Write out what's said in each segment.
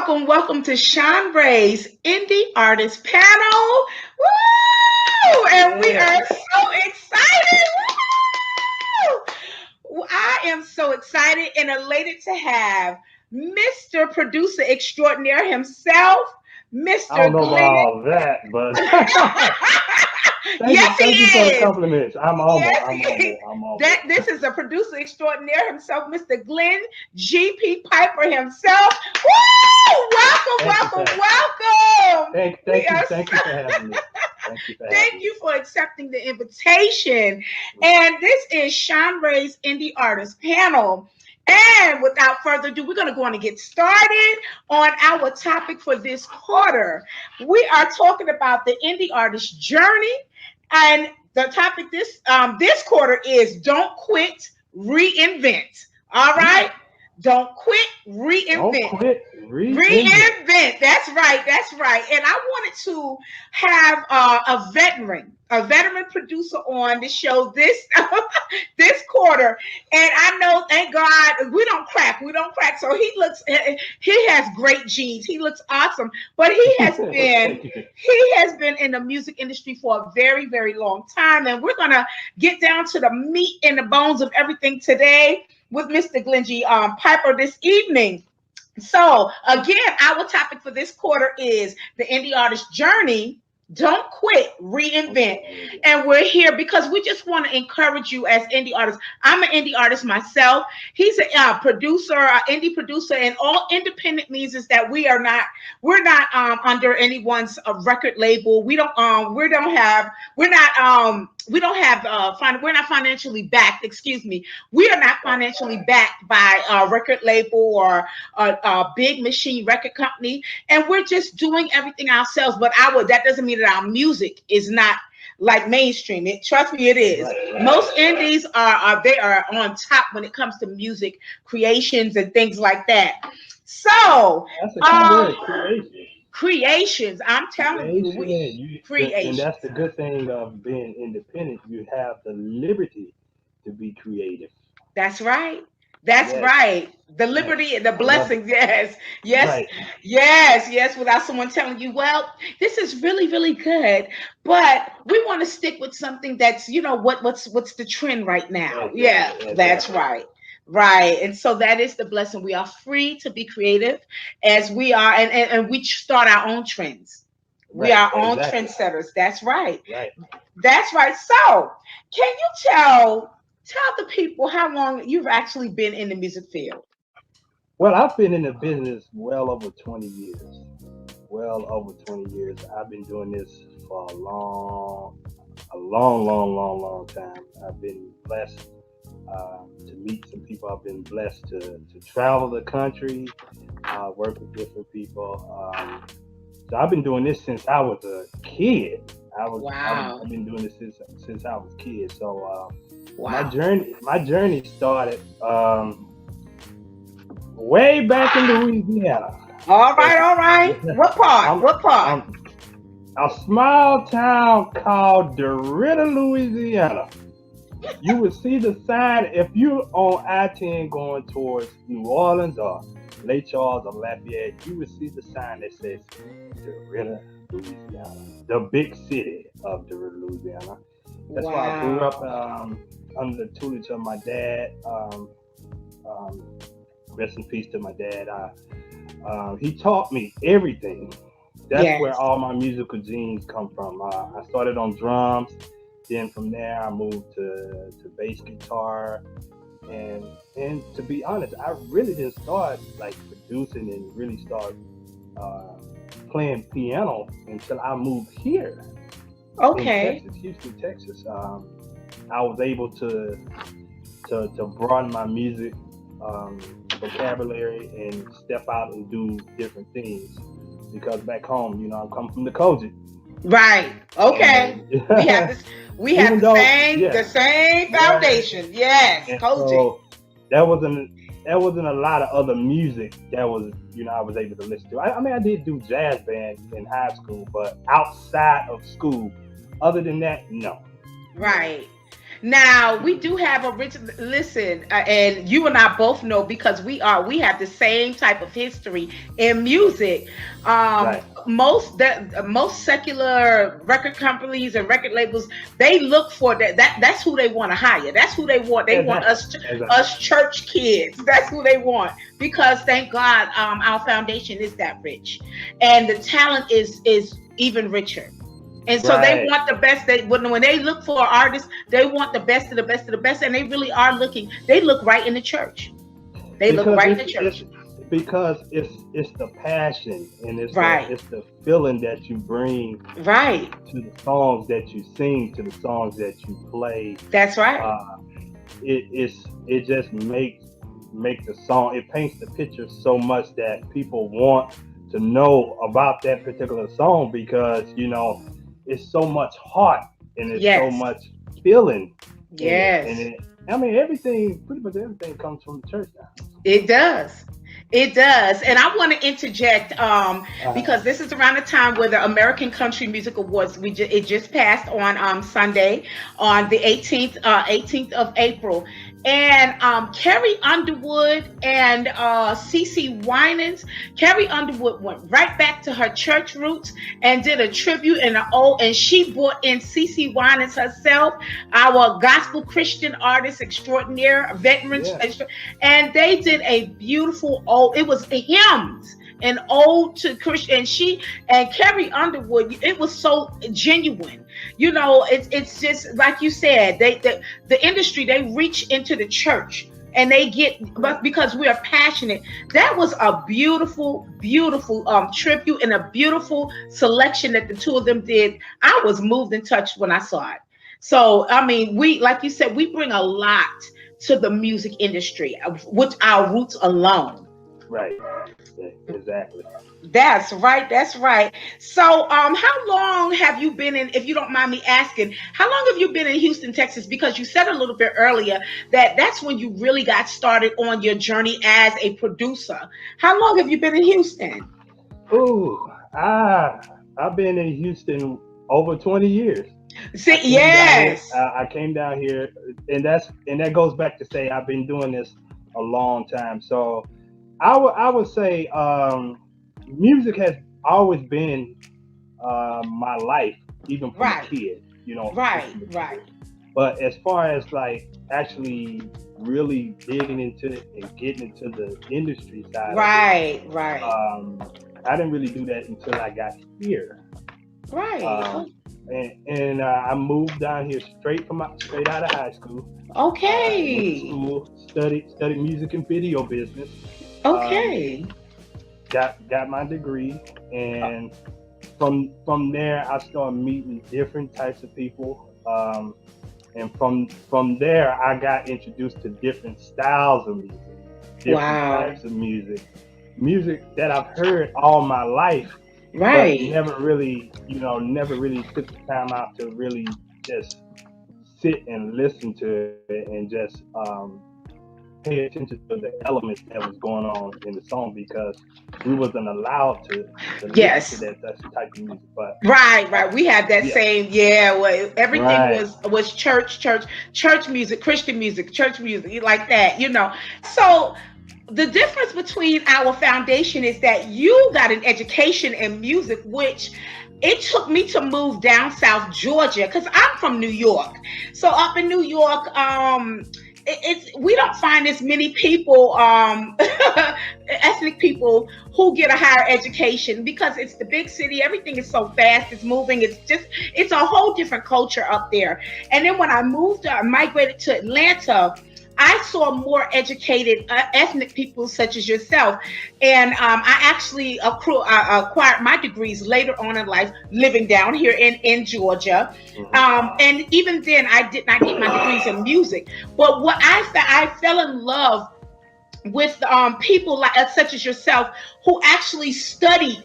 welcome to Shanrae's Indie Artist Panel. Woo! And we are so excited. Woo! I am so excited and elated to have Mr. Producer Extraordinaire himself, Mr. I don't know Glenn. about all that, but thank you for the compliments. I'm humble. This is a producer extraordinaire himself, Mr. Glenn G.P. Piper himself. Woo! Welcome. Thank you for having me. Thank you for accepting the invitation. And this is Shanrae's Indie Artist Panel. And without further ado, we're going to go on and get started on our topic for this quarter. We are talking about the indie artist journey. And the topic this quarter is Don't Quit, Reinvent. All right? Don't quit, reinvent. Don't quit, reinvent. That's right. And I wanted to have a veteran producer on the show this quarter. And I know, thank God, we don't crack. So he has great genes. He looks awesome. But he has been in the music industry for a very, very long time. And we're gonna get down to the meat and the bones of everything today with Mr. Glenn G. Piper this evening. So again, our topic for this quarter is the indie artist journey. Don't quit, reinvent. And we're here because we just want to encourage you as indie artists. I'm an indie artist myself. He's a producer, an indie producer, and all independent means is that we're not under anyone's record label. We're not financially backed. Excuse me. We are not financially backed by a record label or a big machine record company, and we're just doing everything ourselves. But that doesn't mean that our music is not like mainstream. Trust me, it is. Right. Most indies are on top when it comes to music creations and things like that. So that's a key word, creations. I'm telling you, creations. And that's the good thing of being independent. You have the liberty to be creative. That's right. Right. The liberty and the blessings. Yes. Without someone telling you, well, this is really, really good, but we want to stick with something that's, what's the trend right now. That's right. Right. And so that is the blessing. We are free to be creative as we are, and we start our own trends. We are our own trendsetters. That's right. That's right. So can you tell the people how long you've actually been in the music field? Well, I've been in the business well over 20 years. I've been doing this for a long time. I've been blessed to meet some people. I've been blessed to travel the country, work with different people. So I've been doing this since I was a kid. I've been doing this since I was a kid. So my journey started way back in Louisiana. All right. What part? A small town called DeRidder, Louisiana. You would see the sign if you're on I-10 going towards New Orleans or Lake Charles or Lafayette. You would see the sign that says DeRidder, Louisiana, the big city of DeRidder, Louisiana. That's why I grew up under the tutelage of my dad. Rest in peace to my dad. He taught me everything. That's where all my musical genes come from. I started on drums. Then from there, I moved to bass guitar, and to be honest, I really didn't start like producing and really start playing piano until I moved here. Okay. In Houston, Texas. I was able to broaden my music vocabulary and step out and do different things, because back home, I'm coming from the Kojic. Right. Okay. We have the same foundation. Yes. Kojic. So there wasn't a lot of other music that was, I was able to listen to. I did do jazz band in high school, but outside of school, other than that, no. Right. Now we do have a rich listen, and you and I both know because we have the same type of history in music. Right. Most secular record companies and record labels, they look for that's who they want to hire. That's who they want. They want us church kids. That's who they want because thank God our foundation is that rich, and the talent is even richer. And so they want the best. When they look for artists, they want the best of the best of the best, and they really are looking. They look right in the church. They look right in the church because it's the passion and it's the feeling that you bring to the songs that you sing, to the songs that you play. That's right. It just makes the song. It paints the picture so much that people want to know about that particular song because it's so much heart and it's so much feeling. Yes. And pretty much everything comes from the church now. It does. It does. And I want to interject because this is around the time where the American Country Music Awards, it just passed on Sunday on the 18th of April. And Carrie Underwood and CeCe Winans. Carrie Underwood went right back to her church roots and did a tribute and she brought in CeCe Winans herself, our gospel Christian artist extraordinaire, veteran, and they did a beautiful it was hymns. An ode to Christian, and Carrie Underwood. It was so genuine, It's just like you said. The industry, they reach into the church and they but because we are passionate. That was a beautiful, beautiful tribute and a beautiful selection that the two of them did. I was moved and touched when I saw it. So we, like you said, we bring a lot to the music industry with our roots alone. Right. Exactly. That's right. So, how long have you been in, if you don't mind me asking, how long have you been in Houston, Texas? Because you said a little bit earlier that's when you really got started on your journey as a producer. How long have you been in Houston? I've been in Houston over 20 years. See, yes. I came down here, and that goes back to say I've been doing this a long time. So I would say music has always been my life, even from a kid, Right. But as far as like actually really digging into it and getting into the industry side, right. I didn't really do that until I got here. Right. And I moved down here straight out of high school. Okay. Went to school, studied music and video business. Okay. Got my degree, and from there I started meeting different types of people, and from there I got introduced to different styles of music, different types of music that I've heard all my life, but never really took the time out to really just sit and listen to it and just pay attention to the elements that was going on in the song because we wasn't allowed to listen to that type of music. But right. We had that same everything was church music, Christian music, church music, like that, So the difference between our foundation is that you got an education in music, which it took me to move down South Georgia because I'm from New York. So up in New York, we don't find as many people, ethnic people, who get a higher education because it's the big city. Everything is so fast. It's moving. It's a whole different culture up there. And then when I migrated to Atlanta, I saw more educated ethnic people such as yourself. And I actually acquired my degrees later on in life, living down here in Georgia. And even then, I did not get my degrees in music. But what I fell in love with people such as yourself who actually studied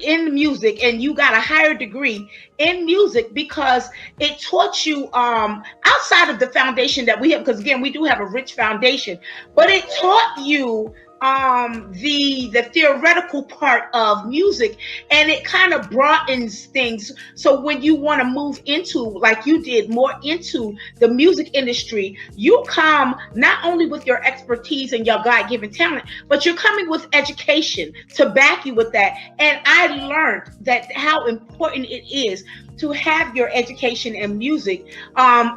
in music, and you got a higher degree in music because it taught you outside of the foundation that we have, because again, we do have a rich foundation, but it taught you the theoretical part of music, and it kind of broadens things. So when you want to move into, like you did, more into the music industry, you come not only with your expertise and your God-given talent, but you're coming with education to back you with that. And I learned that how important it is to have your education in music,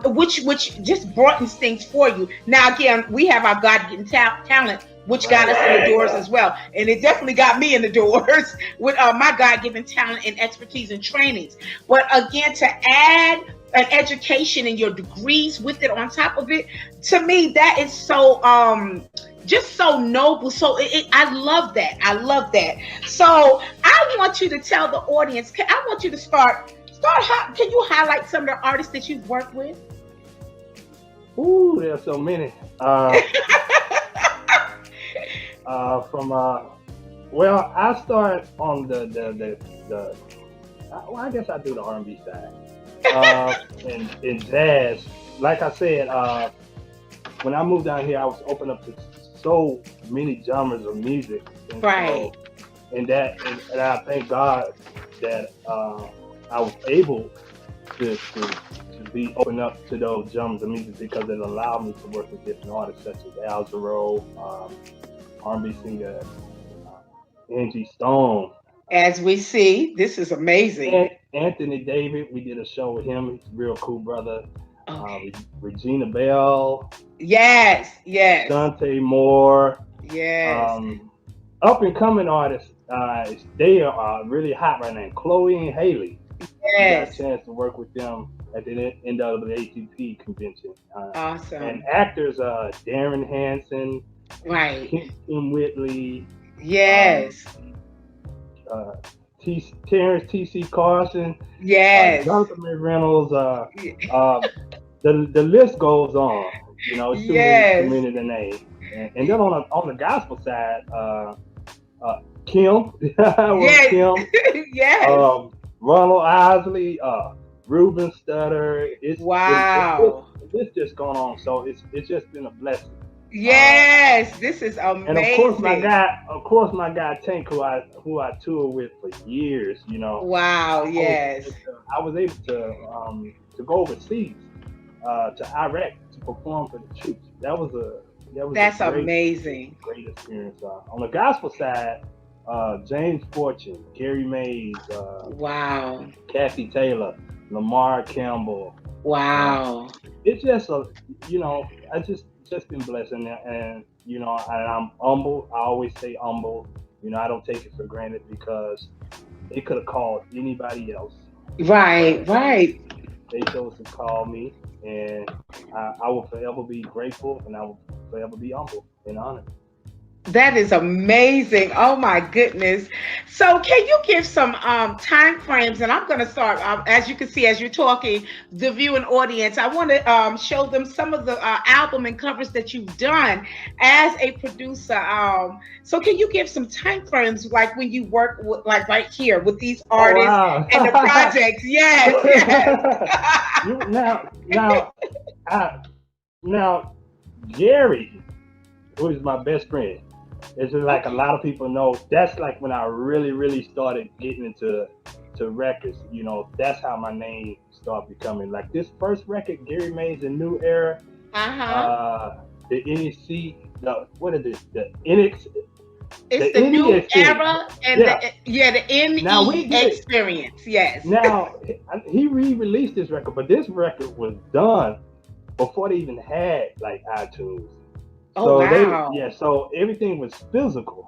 which just broadens things for you. Now again, we have our God-given talent, which got us in the doors as well. And it definitely got me in the doors with my God-given talent and expertise and trainings. But again, to add an education and your degrees with it on top of it, to me, that is so just so noble. So I love that. I love that. So I want you to tell the audience, I want you to start, can you highlight some of the artists that you've worked with? Ooh, there's so many. Well, I start on I guess I do the R&B side, and jazz. Like I said, when I moved down here, I was open up to so many genres of music, and right? And I thank God that I was able to be open up to those genres of music, because it allowed me to work with different artists such as Al Jarreau, R&B singer Angie Stone. As we see, this is amazing. And Anthony David, we did a show with him. He's a real cool brother. Okay. Regina Bell. Yes. Dante Moore. Yes. Up and coming artists. They are really hot right now. Chloe and Haley. Yes. Got a chance to work with them at the NAACP convention. Awesome. And actors, Darren Hanson. Right. Kim Whitley. Yes. Terrence T.C. Carson. Yes. Jonathan Reynolds. The list goes on. You know, it's too many to name. And then on the gospel side, Kim. Yes. Kim. Yes. Ronald Isley, Ruben Stutter. It's just going on. So it's just been a blessing. Yes, this is amazing. And of course my guy Tank, who I toured with for years, you know. Wow, yes. I was able to go overseas to Iraq to perform for the troops. That's amazing. Great experience. On the gospel side, James Fortune, Gary Mays, wow, Kathy Taylor, Lamar Campbell. Wow. It's just I just been blessed, and you know, I'm humble. I always say humble. You know, I don't take it for granted, because they could have called anybody else. Right. They chose to call me, and I will forever be grateful, and I will forever be humble and honored. That is amazing. Oh my goodness. So can you give some time frames? And I'm going to start, as you can see, as you're talking, the viewing audience, I want to show them some of the album and covers that you've done as a producer. So can you give some time frames, like when you work with, like right here with these artists and the projects? Yes. Now, Jerry, who is my best friend, it's just like a lot of people know, that's like when I really, really started getting into records. You know, that's how my name started becoming. Like this first record, Gary Mays, The New Era, the NEC, what is it? The NX. It's the New Era and the NE Experience. Yes. Now, he re-released this record, but this record was done before they even had like iTunes. Oh, wow. So everything was physical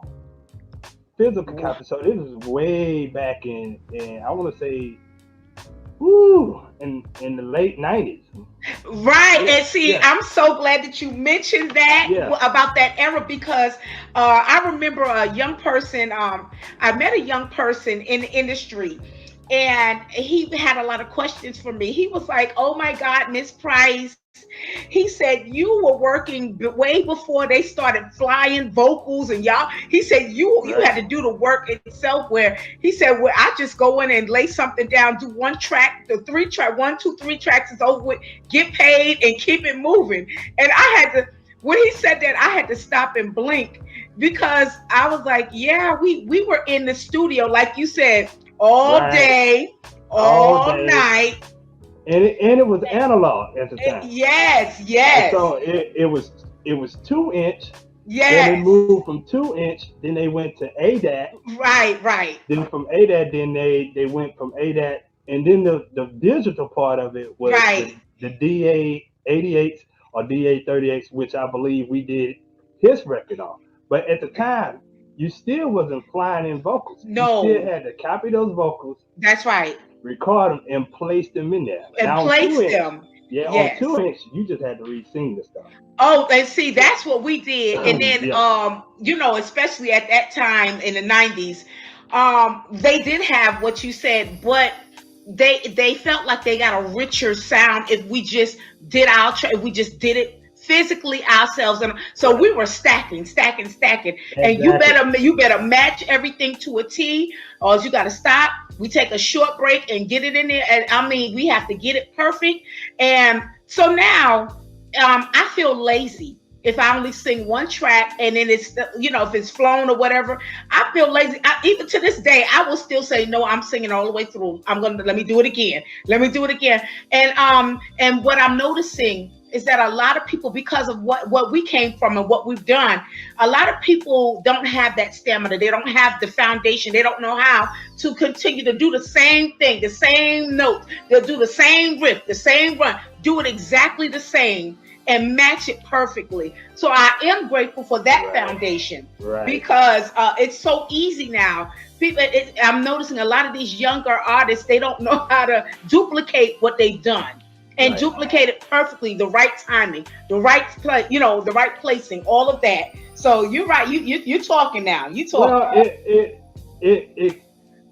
copy. So this was way back in I want to say, in the late 90s. Right. And see, I'm so glad that you mentioned that about that era, because I remember a young person, I met a young person in the industry, and he had a lot of questions for me. He was like, "Oh my God, Miss Price," he said, "you were working way before they started flying vocals, and y'all," he said, you had to do the work itself, where he said, "well, I just go in and lay something down, do one track, the 3 track, 1, 2, 3 tracks is over with, get paid and keep it moving." And I had to, when he said that, I had to stop and blink, because I was like, yeah, we were in the studio, like you said, all Right. day, All all day. night. And it was analog at the time. Yes, And yes, so it was 2 inch. Then they yes. moved from 2 inch. Then they went to ADAT. Right, right, Then from ADAT, then they went from ADAT, and then the digital part of it was right. the DA88s or DA38s, which I believe we did his record on. But at the time, you still wasn't flying in vocals. You still No, had to copy those vocals, that's right. record them, and place them in there. And Now on two place inch, them. yeah, on Yes. 2 inch, you just had to re-sing the stuff. Oh, and see, that's what we did. And then, Yeah. especially at that time in the 90s, they did have what you said, but they felt like they got a richer sound if we just did if we just did it physically ourselves. And so we were stacking, and Exactly. you better match everything to a T, or else you got to stop. We take a short break and get it in there, and I mean, we have to get it perfect. And so now, I feel lazy if I only sing one track and then it's, if it's flown or whatever. I feel lazy. Even to this day, I will still say, no, I'm singing all the way through. Let me do it again. Let me do it again. And what I'm noticing is that a lot of people, because of what we came from and what we've done, a lot of people don't have that stamina. They don't have the foundation. They don't know how to continue to do the same thing, the same note. They'll do the same riff, the same run, do it exactly the same and match it perfectly. So I am grateful for that foundation, because it's so easy now. I'm noticing a lot of these younger artists, they don't know how to duplicate what they've done and duplicate it perfectly, the right timing, the right play, the right placing, all of that. So you're right. You're talking now. You talking. Well, it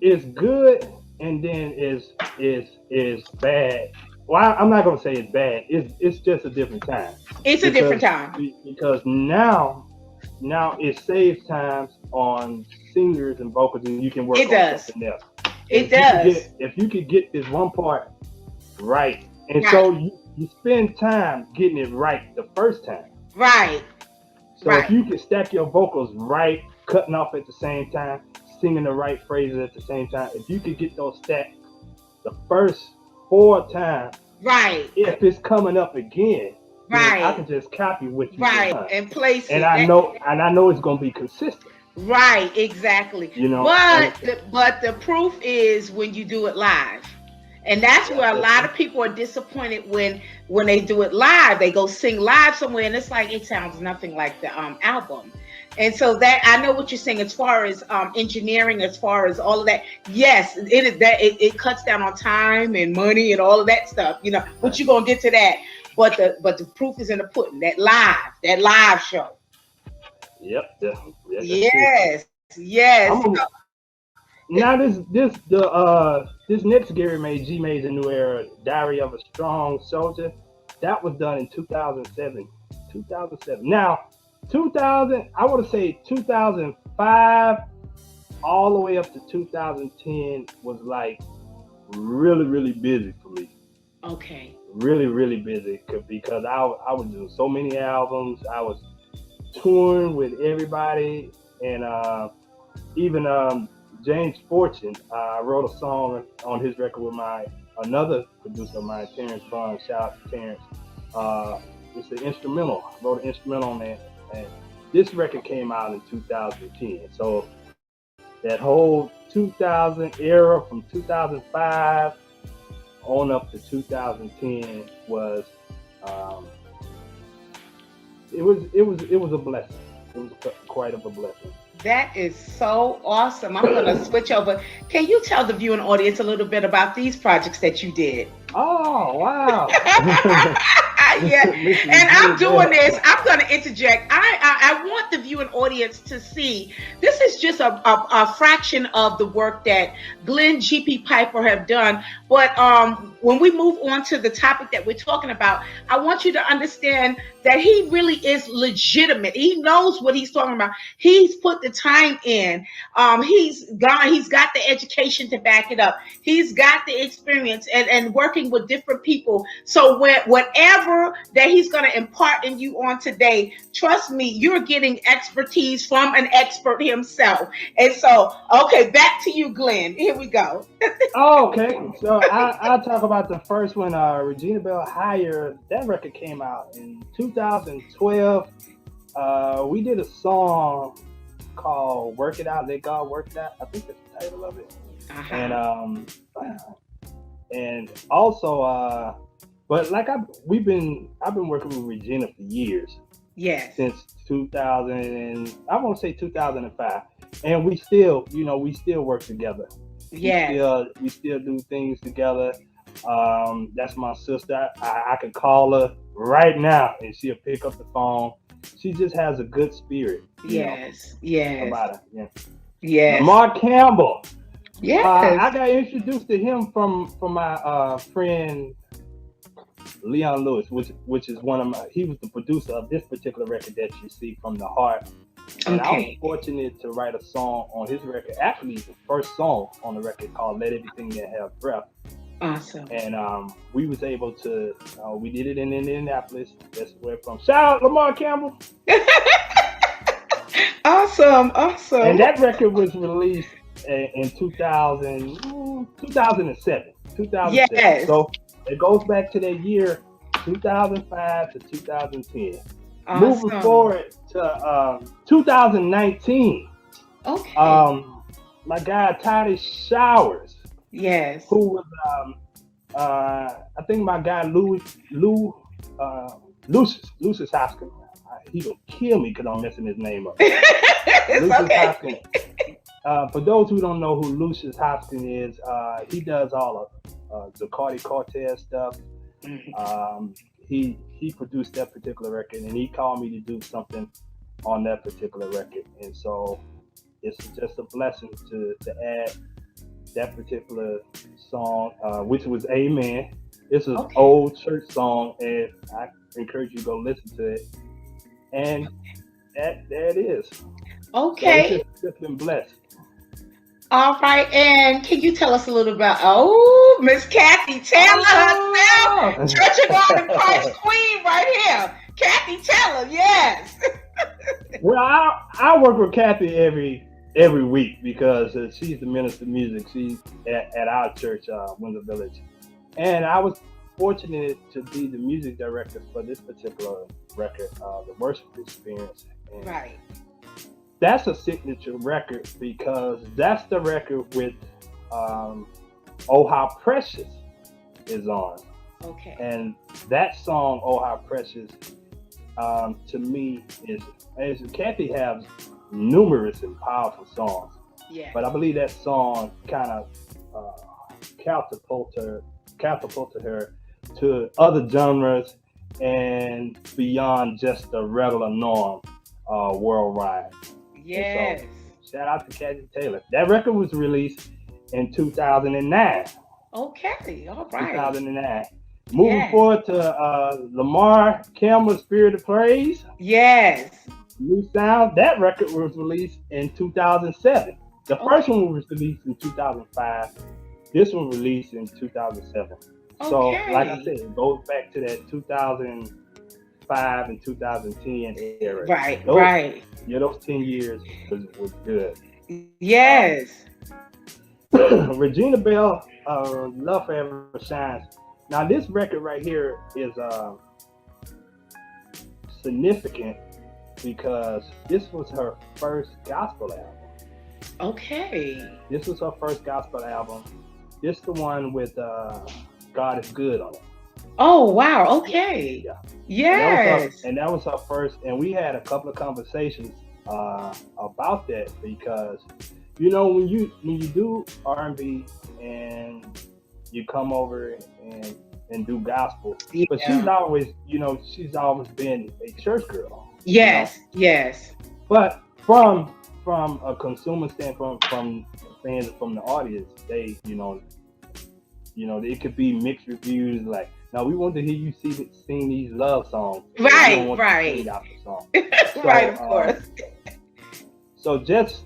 is good, and then is bad. Well, I'm not gonna say it's bad. It's just a different time. It's a different time. Because now it saves times on singers and vocals, and you can work on something else. It does. If you could get this one part right, and so you spend time getting it right the first time. Right. So if you can stack your vocals right, cutting off at the same time, singing the right phrases at the same time, if you could get those stacked the first 4 times, right, if it's coming up again, right, I can just copy what you done and place and it. I know it's gonna be consistent. Right, exactly. But the proof is when you do it live. And that's where a lot of people are disappointed when they do it live. They go sing live somewhere and it's like it sounds nothing like the album. And so that I know what you're saying as far as engineering, as far as all of that. Yes, it is that it cuts down on time and money and all of that stuff, but you're gonna get to that. But the proof is in the pudding, that live show. Yep. Yes. Now this next Gary made G Mays a New Era, Diary of a Strong Soldier, that was done in 2007. Now 2000, I would say 2005 all the way up to 2010 was like really, really busy for me. Okay. Really, really busy because I was doing so many albums. I was touring with everybody, and even James Fortune. I wrote a song on his record with another producer of mine, Terrence Bond. Shout out to Terrence. It's an instrumental. I wrote an instrumental on that. And this record came out in 2010. So that whole 2000 era, from 2005 on up to 2010, was it was a blessing. It was quite of a blessing. That is so awesome. I'm going to switch over. Can you tell the viewing audience a little bit about these projects that you did? Oh, wow. Yeah, and I'm doing this. I'm going to interject. I want the viewing audience to see this is just a fraction of the work that Glenn G.P. Piper have done. But when we move on to the topic that we're talking about, I want you to understand that he really is legitimate. He knows what he's talking about. He's put the time in. He's got the education to back it up. He's got the experience and working with different people. So whatever whatever that he's going to impart in you on today, trust me, you're getting expertise from an expert himself. And so, okay, back to you, Glenn. Here we go. Oh, okay. So I'll talk about the first one, Regina Belle Higher. That record came out in 2012. We did a song called Work It Out, Let God Work It Out. I think that's the title of it. And also, but like I've been working with Regina for years. Yes. Since 2000, and I won't say 2005, and we still work together. Yes. We still do things together. That's my sister. I can call her right now, and she'll pick up the phone. She just has a good spirit. Yes. About her. Yeah. Yes. Mark Campbell. Yes. I got introduced to him from my friend Leon Lewis, which is he was the producer of this particular record that you see, From the Heart. And I was fortunate to write a song on his record, actually the first song on the record, called Let Everything That Have Breath. Awesome. And we was able to, we did it in Indianapolis. That's where from. Shout out Lamar Campbell. Awesome. And that record was released in 2007. 2007. Yes. So it goes back to that year, 2005 to 2010. Awesome. Moving forward to 2019. Okay. My guy Toddy Showers. Yes. Who was I think my guy Lucius Hoskins. He gonna kill me because I'm messing his name up. It's Lucius okay. Hoskins. For those who don't know who Lucius Hoskins is, he does all of Zacardi Cortez stuff. Mm-hmm. He produced that particular record, and he called me to do something on that particular record, and so it's just a blessing to add that particular song, which was Amen. It's an old church song, and I encourage you to go listen to it. And there it is. Okay. So it's just been blessed. All right, and can you tell us a little about Miss Kathy Taylor herself, Church of God in Christ Queen right here, Kathy Taylor, yes. Well, I work with Kathy every week because she's the minister of music. She's at our church, Windsor Village, and I was fortunate to be the music director for this particular record, the Worship Experience. And right. That's a signature record because that's the record with Oh How Precious is on. Okay. And that song, Oh How Precious, to me is, as Kathy has numerous and powerful songs. Yeah. But I believe that song kind of catapulted her to other genres and beyond just the regular norm worldwide. Yes. So, shout out to Kathy Taylor. That record was released in 2009. Okay, all right. 2009. Moving forward to Lamar Campbell, Spirit of Praise. Yes. New Sound. That record was released in 2007. The first one was released in 2005. This one released in 2007. So, like I said, it goes back to that 2005 and 2010 era. Right, right. Yeah, those 10 years was good. Yes. Regina Belle, Love Forever Shines. Now, this record right here is significant because this was her first gospel album. Okay. This was her first gospel album. This the one with God is Good on it. Oh, wow. Okay. Yeah. Yes. And that was her first. And we had a couple of conversations about that because, you know, when you do R&B and you come over and do gospel, but she's always been a church girl. Yes. You know? Yes. But from a consumer standpoint, from fans, from the audience, they, it could be mixed reviews like, no, we want to hear you sing these love songs. Right, right. Song. Right, of course. So just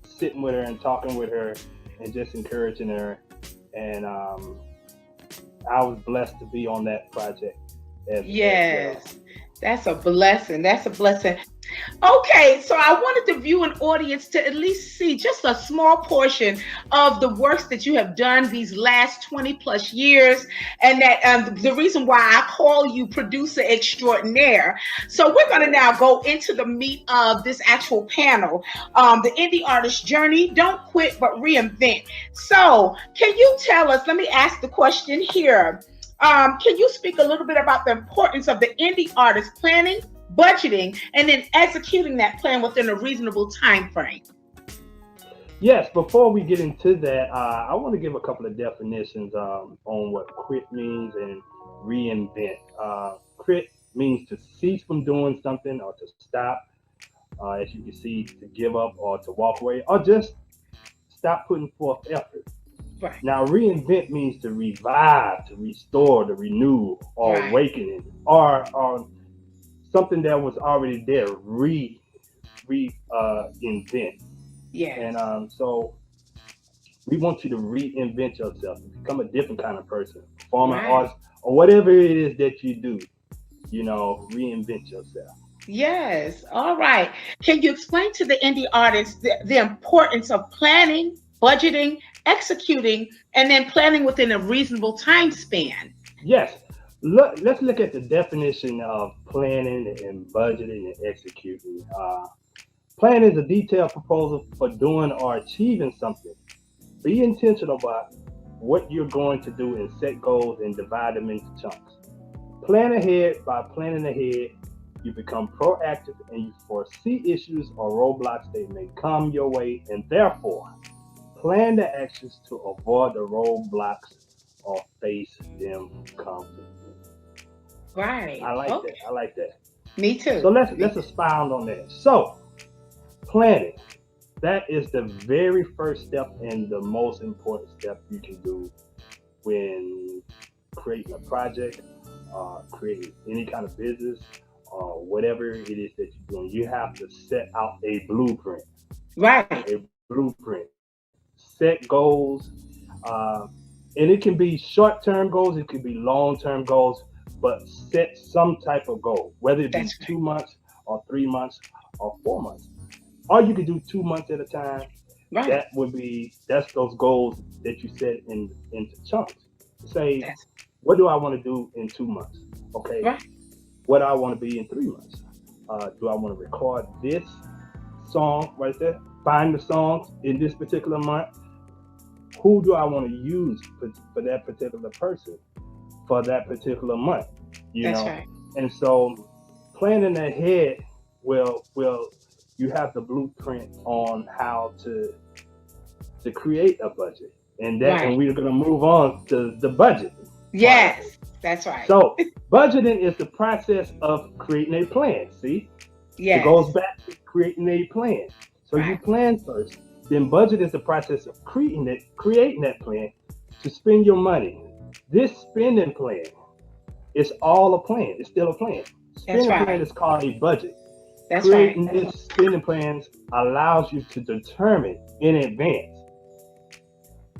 sitting with her and talking with her and just encouraging her. And I was blessed to be on that project. as well. Yes. That's a blessing. That's a blessing. Okay, so I wanted the viewing audience to at least see just a small portion of the works that you have done these last 20 plus years, and that the reason why I call you producer extraordinaire. So we're going to now go into the meat of this actual panel, the indie artist journey. Don't quit, but reinvent. So can you tell us? Let me ask the question here. Can you speak a little bit about the importance of the indie artist planning, budgeting, and then executing that plan within a reasonable time frame? Yes, before we get into that, I want to give a couple of definitions on what quit means and reinvent. Quit means to cease from doing something or to stop, as you can see, to give up or to walk away or just stop putting forth effort. Right. Now, reinvent means to revive, to restore, to renew, or Right. awakening, or something that was already there, invent. Yes. And so we want you to reinvent yourself, become a different kind of person, performing Right. artist, or whatever it is that you do. Reinvent yourself. Yes. All right. Can you explain to the indie artists the importance of planning, budgeting, executing, and then planning within a reasonable time span? Yes. Let's look at the definition of planning and budgeting and executing. Plan is a detailed proposal for doing or achieving something. Be intentional about what you're going to do and set goals and divide them into chunks. Plan ahead. By planning ahead, you become proactive and you foresee issues or roadblocks that may come your way, and therefore plan the actions to avoid the roadblocks or face them confidently. Right. I like Okay. that. I like that. Me too. So let's expound on that. So planning. That is the very first step and the most important step you can do when creating a project, creating any kind of business, or whatever it is that you're doing. You have to set out a blueprint. Right. A blueprint. Set goals, uh, and it can be short-term goals, it can be long-term goals, but set some type of goal, whether it be That's right. 2 months or 3 months or 4 months. Or you could do 2 months at a time. Right. That's those goals that you set into chunks. Say, That's what do I want to do in 2 months? Okay, right. what do I want to be in 3 months? Do I want to record this song right there? Find the songs in this particular month. Who do I want to use for that particular person for that particular month? That's right. And so planning ahead will you have the blueprint on how to create a budget, and Right. we're going to move on to the budget. Yes. That's right. So budgeting is the process of creating a plan. See, it goes Yes. back to creating a plan. So you Right. plan first, then budget is the process of creating that plan to spend your money. This spending plan is all a plan. It's still a plan. That's Spending plan right. is called a budget. That's right. Creating this spending plans allows you to determine in advance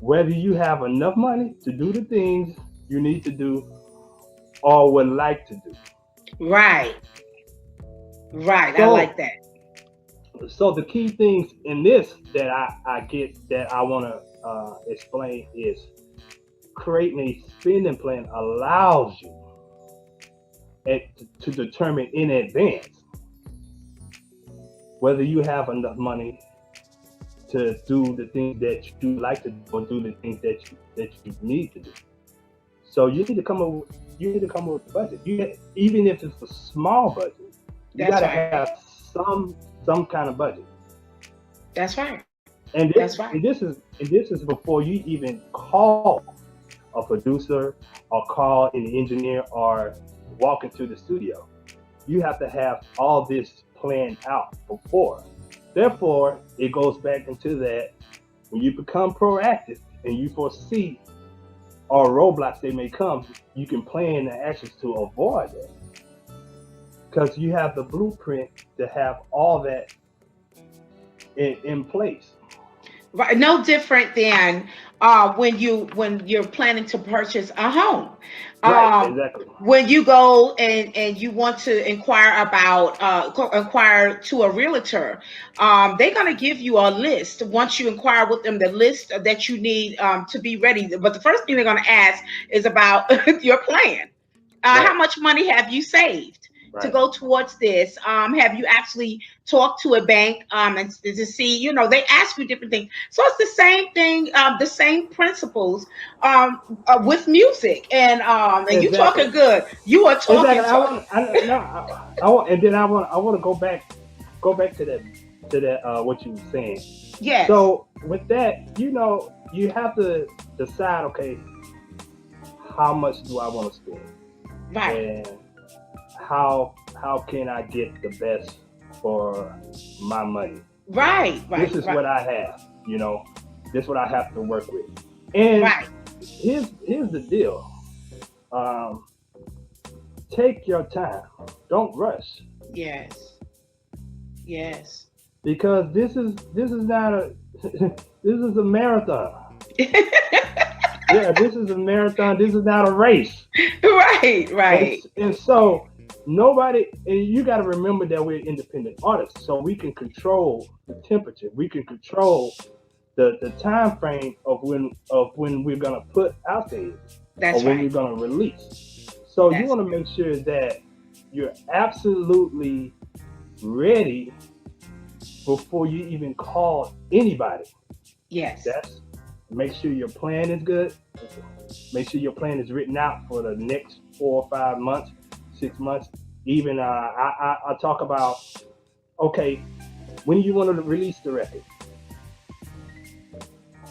whether you have enough money to do the things you need to do or would like to do. Right. Right. I So, like that. so the key things in this that I get that I want to explain is creating a spending plan allows you to determine in advance whether you have enough money to do the things that you like to do or do the things that you need to do. So you need to come up with a budget. Even if it's a small budget, you That's gotta right. have some kind of budget. That's right. And That's this right. and this is before you even call a producer or call an engineer or walk into the studio. You have to have all this planned out before. Therefore, it goes back into that when you become proactive and you foresee or roadblocks they may come, you can plan the actions to avoid that. Because you have the blueprint to have all that in place. Right, no different than when you're planning to purchase a home. Right, Um, exactly. when you go and you want to inquire about inquire to a realtor, they're gonna give you a list. Once you inquire with them, the list that you need to be ready. But the first thing they're gonna ask is about your plan. How Right, much money have you saved to right. go towards this? Have you actually talked to a bank and to see, they ask you different things. So it's the same thing, the same principles with music. And you Exactly. talking good. You are Exactly. talking. I want. I no. I want, and then I want. I want to go back to that. What you were saying. Yes, So with that, you have to decide. Okay, how much do I want to spend, right, and how can I get the best for my money? right, This right, is right, what I have. This is what I have to work with. And right. here's the deal. Um, take your time. Don't rush, Yes, yes. because this is not a this is a marathon. Yeah, this is a marathon. This is not a race. Right, And right. and so nobody, and you got to remember that we're independent artists, so we can control the temperature. We can control the time frame of when we're gonna put out things, or That's when we're right. gonna release. So you That's want to make sure that you're absolutely ready before you even call anybody. yes, That's Make sure your plan is good. Make sure your plan is written out for the next 4 or 5 months, 6 months. Even I talk about, okay, when you want to release the record,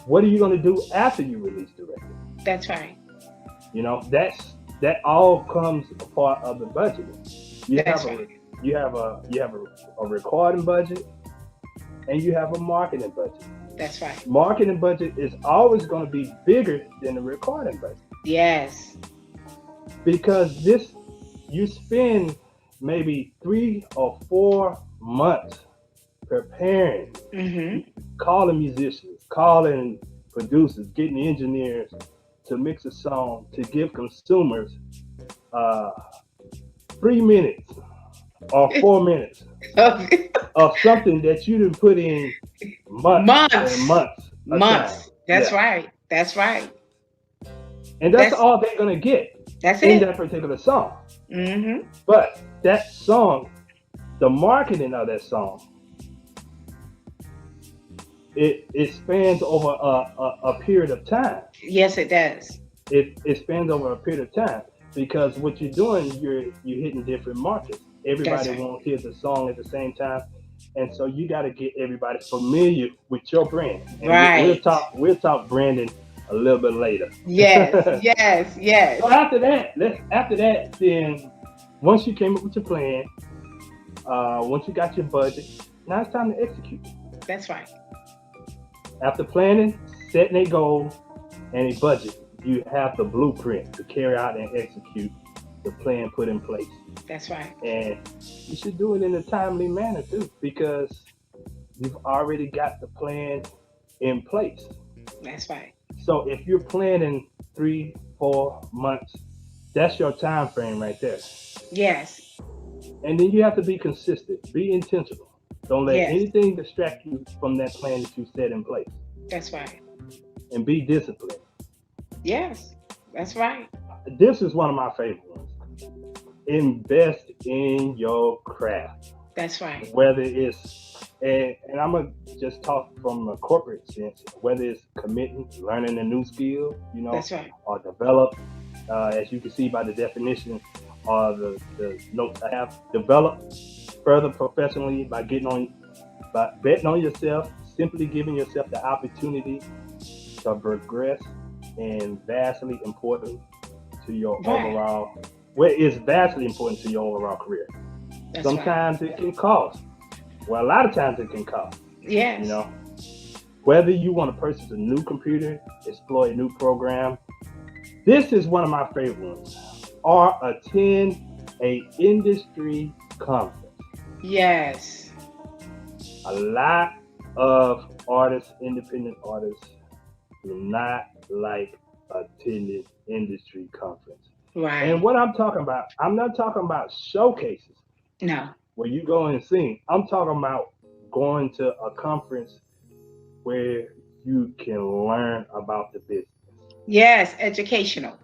what are you going to do after you release the record? that's right. That all comes a part of the budget. You That's have right. a you have a recording budget, and you have a marketing budget. That's right. Marketing budget is always going to be bigger than the recording budget, Yes. because this you spend maybe 3 or 4 months preparing, Mm-hmm. calling musicians, calling producers, getting engineers to mix a song, to give consumers uh, 3 minutes or 4 minutes of something that you didn't put in months and Months. months of time. Months. That's Yeah. right. That's right. And that's That's all they're going to get that's in it. that particular song. Mm-hmm. But that song, the marketing of that song, it spans over a period of time. Yes, it does. It spans over a period of time, because what you're doing, you're hitting different markets. That's Everybody right. won't hear the song at the same time, and so you got to get everybody familiar with your brand. And Right. we'll talk branding a little bit later. Yes. Yes. Yes. So after that, then once you came up with your plan, once you got your budget, now it's time to execute. That's right. After planning, setting a goal, and a budget, you have the blueprint to carry out and execute the plan put in place. That's right. And you should do it in a timely manner too, because you've already got the plan in place. That's right. So if you're planning 3, 4 months, that's your time frame right there. Yes. And then you have to be consistent, be intentional. Don't let Yes. anything distract you from that plan that you set in place. That's right. And be disciplined. Yes. That's right. This is one of my favorite ones. Invest in your craft. That's right. Whether it's, and I'm going to just talk from a corporate sense, whether it's committing, learning a new skill, That's right. or develop, as you can see by the definition or the notes I have, develop further professionally by betting on yourself, simply giving yourself the opportunity to progress, and vastly important to your Right. overall, well, it's vastly important to your overall career. That's Sometimes right. it can cost. Well, a lot of times it can cost. Yes. Whether you want to purchase a new computer, explore a new program. This is one of my favorite ones. Or attend a industry conference. Yes. A lot of artists, independent artists, do not like attending industry conference. Right. And what I'm talking about, I'm not talking about showcases No. where you go and sing. I'm talking about going to a conference where you can learn about the business. Yes, educational.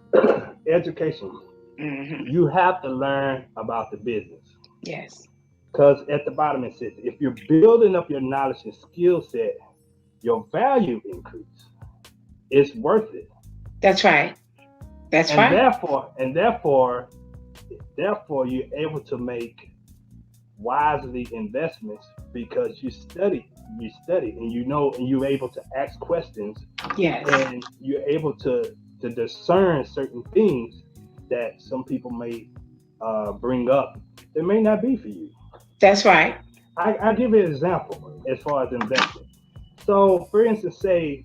Education. Hmm. You have to learn about the business. Yes. Because at the bottom it says, if you're building up your knowledge and skill set, your value increase. It's worth it. That's right. That's And right. therefore, you're able to make wisely investments because you study, and you know, and you're able to ask questions, Yes. and you're able to discern certain things that some people may bring up that may not be for you. That's right. I give you an example as far as investment. So, for instance, say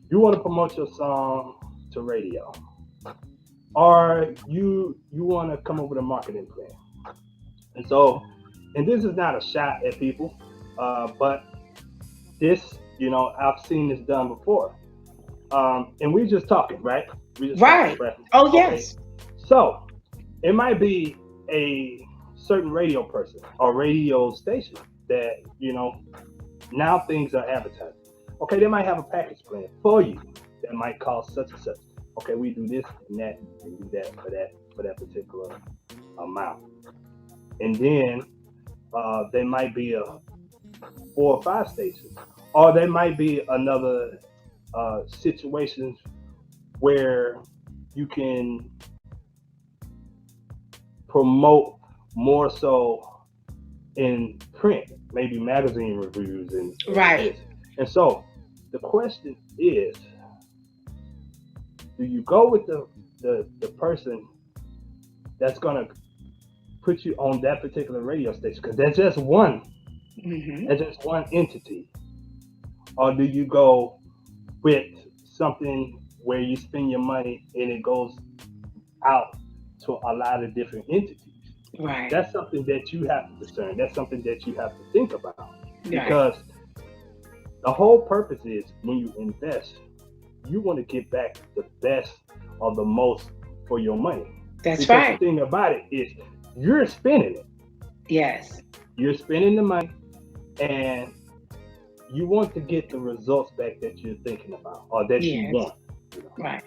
you want to promote your song to radio, or you want to come up with a marketing plan. And so, and this is not a shot at people, but this, I've seen this done before. And we just talking, right? We just Right. talking, right? Oh, Okay. yes. So it might be a certain radio person or radio station that, now things are advertised. Okay, they might have a package plan for you that might cost such and such. Okay, we do this and that and do that for that particular amount. And then there might be a 4 or 5 stations, or there might be another situations where you can promote more so in print, maybe magazine reviews and Right. this. And so the question is, do you go with the person that's gonna put you on that particular radio station because there's just one, Hmm. there's just one entity, or do you go with something where you spend your money and it goes out to a lot of different entities? Right. That's something that you have to discern. That's something that you have to think about, Right. because the whole purpose is when you invest, you want to get back the best or the most for your money. That's Because right. the thing about it is you're spending it. Yes. You're spending the money, and you want to get the results back that you're thinking about or that you Yes. want. Right.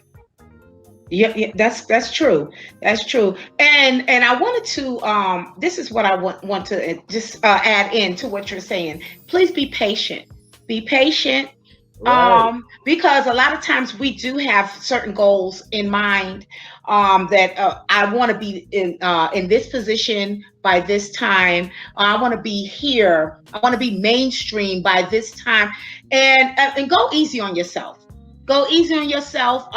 Yeah, that's true. That's true. And I wanted to this is what I want to just add in to what you're saying. Please be patient. Be patient. Right. Because a lot of times we do have certain goals in mind, that I want to be in this position by this time. I want to be here. I want to be mainstream by this time, and go easy on yourself. Go easy on yourself.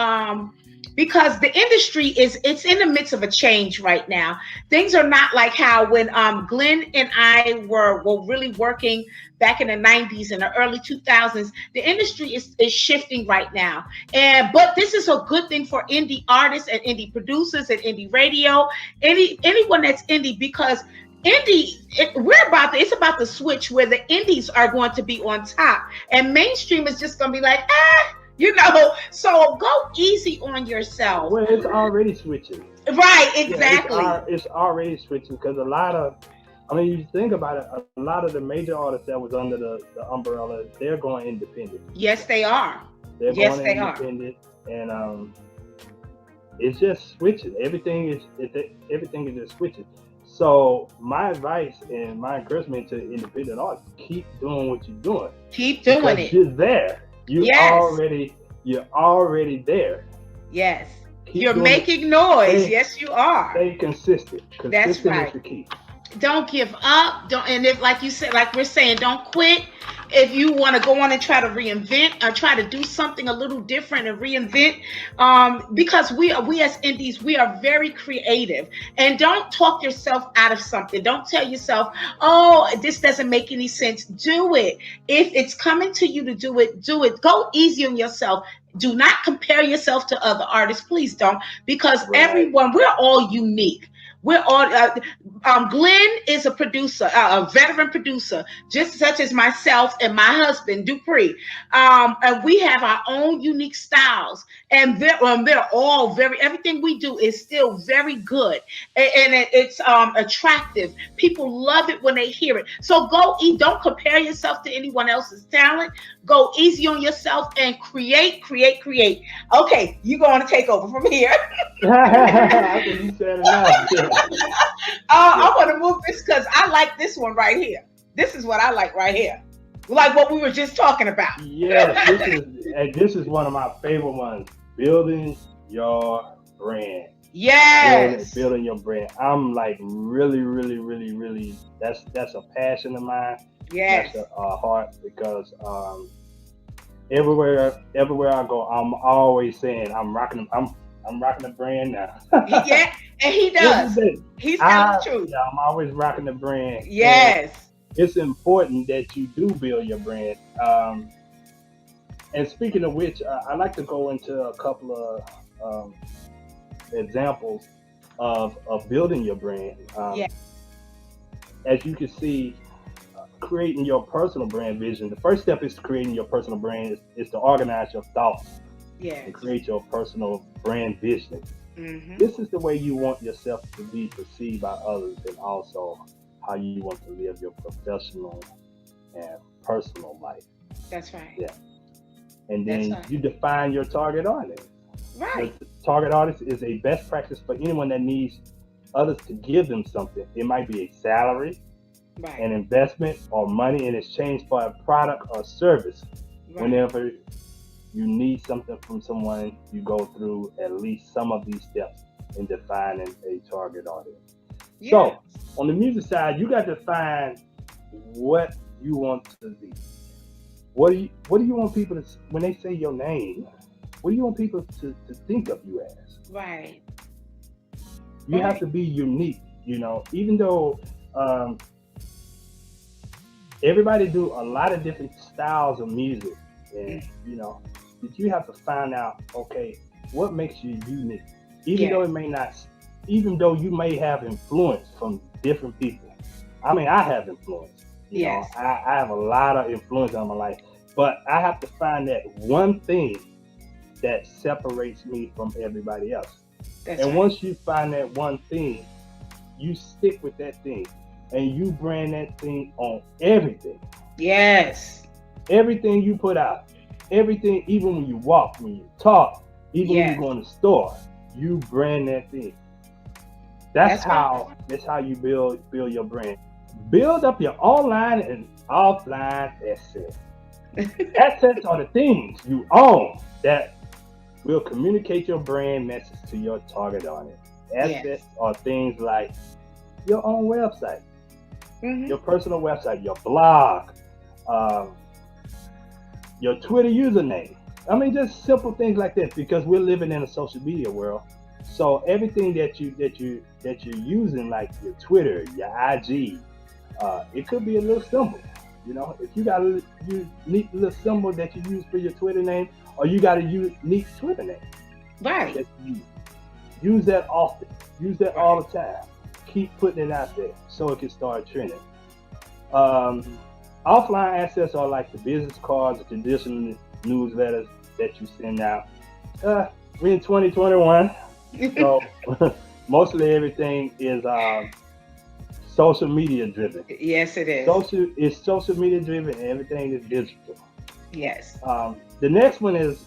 Because the industry it's in the midst of a change right now. Things are not like how when Glenn and I were really working back in the 90s and the early 2000s. The industry is shifting right now. But this is a good thing for indie artists and indie producers and indie radio, anyone that's indie, because it's about the switch where the indies are going to be on top and mainstream is just going to be like, so go easy on yourself. Well, it's already switching. Right, exactly. Yeah, it's already switching because you think about it, a lot of the major artists that was under the umbrella, they're going independent. Yes, they are. They're Yes, going they independent, and it's just switching. Everything is just switching. So my advice and my encouragement to independent artists: keep doing what you're doing. Keep doing it. You're there. You're already there. Yes. You're making noise. Yes, you are. Stay consistent. That's right. Is the key. Don't give up. And if, like you said, like we're saying, don't quit. If you want to go on and try to reinvent or try to do something a little different and reinvent, because we as indies, we are very creative. And don't talk yourself out of something. Don't tell yourself, oh, this doesn't make any sense. Do it. If it's coming to you to do it, do it. Go easy on yourself. Do not compare yourself to other artists. Please don't, because Right. we're all unique. We're all Glenn is a producer, a veteran producer, just such as myself and my husband Dupree. And we have our own unique styles, and they're all very. Everything we do is still very good, and it's attractive. People love it when they hear it. So go eat. Don't compare yourself to anyone else's talent. Go easy on yourself and create, create, create. Okay, you going to take over from here. I think you said enough. Yeah. I want to move this because I like this one right here. This is what I like right here. Like what we were just talking about. Yes, this is one of my favorite ones. Building your brand. Yes. Building your brand. I'm like really. That's a passion of mine. Yes. That's a heart because everywhere I go, I'm always saying I'm rocking the brand now. Yeah, and he does. He's telling the truth. Yeah, I'm always rocking the brand. Yes. And it's important that you do build your brand. And speaking of which, I like to go into a couple of examples of building your brand. As you can see, creating your personal brand vision. The first step is creating your personal brand is to organize your thoughts. Yes. And create your personal brand vision. Mm-hmm. This is the way you want yourself to be perceived by others, and also how you want to live your professional and personal life. That's right. Yeah. And then you define your target audience. Right. The target audience is a best practice for anyone that needs others to give them something. It might be a salary, right, an investment, or money in exchange for a product or service. Right. Whenever you need something from someone, you go through at least some of these steps in defining a target audience. Yes. So, on the music side, you got to find what you want to be. What do you want people to, when they say your name, what do you want people to think of you as? Right. You have to be unique, even though everybody do a lot of different styles of music, and but you have to find out, okay, what makes you unique? Even though you may have influence from different people. I mean, I have influence. I have a lot of influence on my life, but I have to find that one thing that separates me from everybody else. Once you find that one thing, you stick with that thing, and you brand that thing on everything. Yes. Everything you put out. Everything, even when you walk, when you talk, even when you go in the store, you brand that thing. That's how you build your brand. Build up your online and offline assets. Assets are the things you own that will communicate your brand message to your target audience. Assets are things like your own website, your personal website, your blog, your Twitter username. I mean, just simple things like that, because we're living in a social media world. So everything that you're using, like your Twitter, your IG, it could be a little symbol. If you got a unique little symbol that you use for your Twitter name, or you got a unique Twitter name, right? That you use that often. Use that all the time. Keep putting it out there so it can start trending. Offline assets are like the business cards, the traditional newsletters that you send out. We're in 2021, so mostly everything is social media driven. Yes, it is. Social media driven, and everything is digital. Yes. The next one is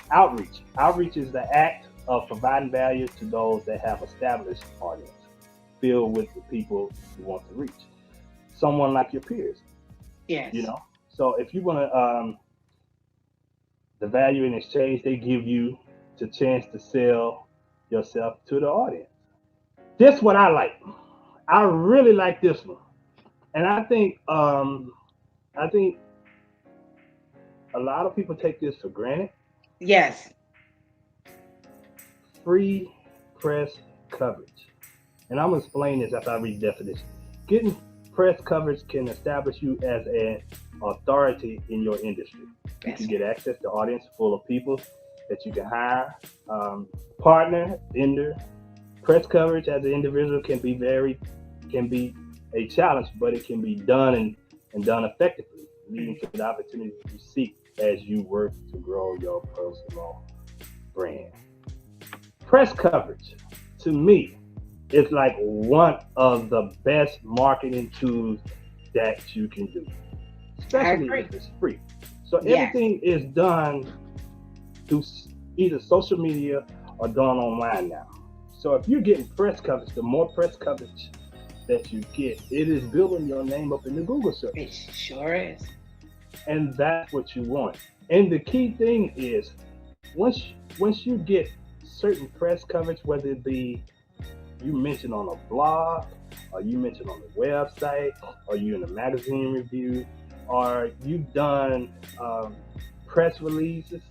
outreach. Outreach is the act of providing value to those that have established audience, filled with the people you want to reach. Someone like your peers. Yes. So if you want to, the value in exchange they give you the chance to sell yourself to the audience. This what I like. I really like this one, and I think a lot of people take this for granted. Yes. Free press coverage, and I'm gonna explain this after I read the definition. Getting press coverage can establish you as an authority in your industry. You can get access to audience full of people that you can hire, partner, vendor, Press coverage as an individual can be a challenge, but it can be done and done effectively, leading to the opportunity you seek as you work to grow your personal brand. Press coverage, to me, is like one of the best marketing tools that you can do, especially if it's free. So everything is done through either social media or done online now. So if you're getting press coverage, the more press coverage that you get, it is building your name up in the Google search. It sure is. And that's what you want. And the key thing is, once you get certain press coverage, whether it be you mentioned on a blog, or you mentioned on the website, or you in a magazine review, or you've done press releases,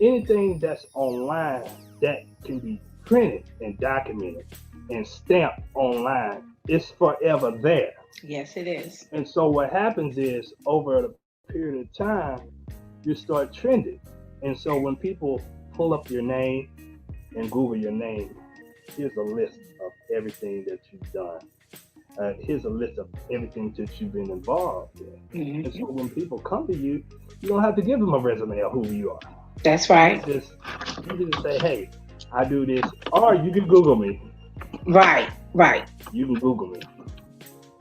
anything that's online that can be printed and documented and stamped online, it's forever there. Yes, it is. And so what happens is, over a period of time, you start trending. And so when people pull up your name and Google your name, here's a list of everything that you've done. Here's a list of everything that you've been involved in. Mm-hmm. And so when people come to you, you don't have to give them a resume of who you are. That's right. You just say, hey, I do this, or you can Google me. Right. You can Google me.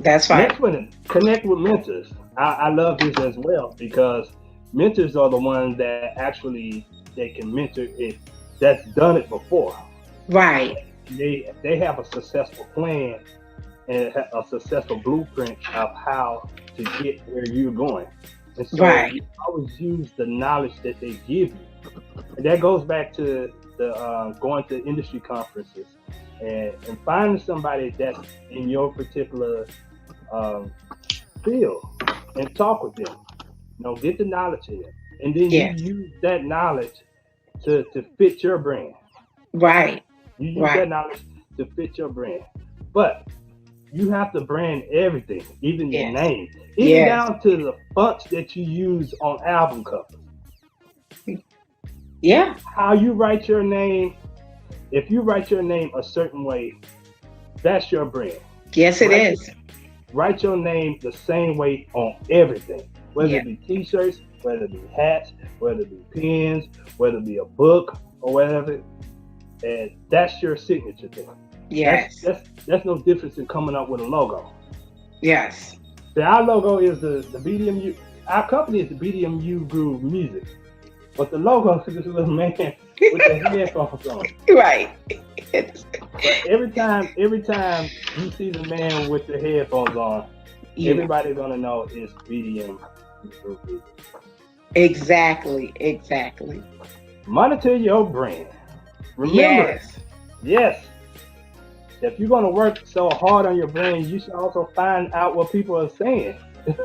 That's right. Next one, connect with mentors. I love this as well, because mentors are the ones that actually they can mentor it, that's done it before. Right. They have a successful plan and a successful blueprint of how to get where you're going. And so you always use the knowledge that they give you. And that goes back to the going to industry conferences and finding somebody that's in your particular field and talk with them. Get the knowledge in it. And then you use that knowledge to fit your brand. Right. You use that knowledge to fit your brand. But you have to brand everything, even your name, even down to the fonts that you use on album covers. Yeah. How you write your name, if you write your name a certain way, that's your brand. Yes, it is. Write your name the same way on everything, whether it be t-shirts, whether it be hats, whether it be pens, whether it be a book or whatever. And that's your signature thing. Yes. That's no difference in coming up with a logo. Yes. Our logo is the BDMU. Our company is the BDMU Groove Music. But the logo is this little man with the headphones on. Right. But every time you see the man with the headphones on, everybody's gonna know it's BDM Groove Music. Exactly. Monitor your brand. Remember, yes. If you're going to work so hard on your brand, you should also find out what people are saying.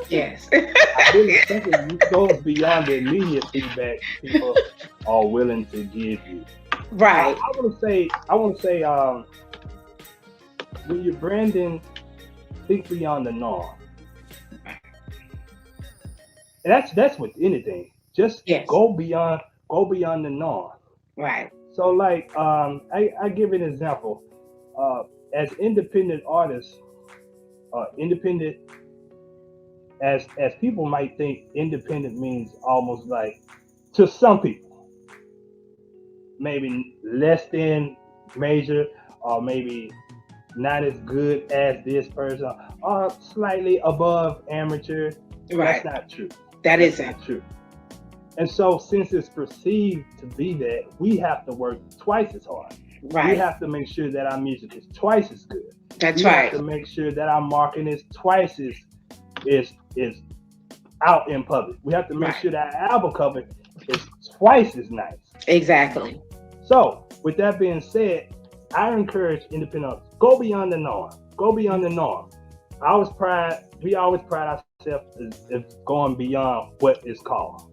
Yes. I really think it goes beyond the immediate feedback people are willing to give you. Right. I want to say, when you're branding, think beyond the norm. And that's with anything. Just go beyond the norm. Right. So like, I give an example. As independent artists, independent, as people might think, independent means almost like, to some people, maybe less than major, or maybe not as good as this person, or slightly above amateur. Right. That's not true. That's not true. And so since it's perceived to be that, we have to work twice as hard. Right. We have to make sure that our music is twice as good. That's we have to make sure that our marketing is twice as is out in public. We have to make sure that our album cover is twice as nice. Exactly. So with that being said, I encourage independent artists, go beyond the norm. Go beyond the norm. We always pride ourselves as going beyond what is called.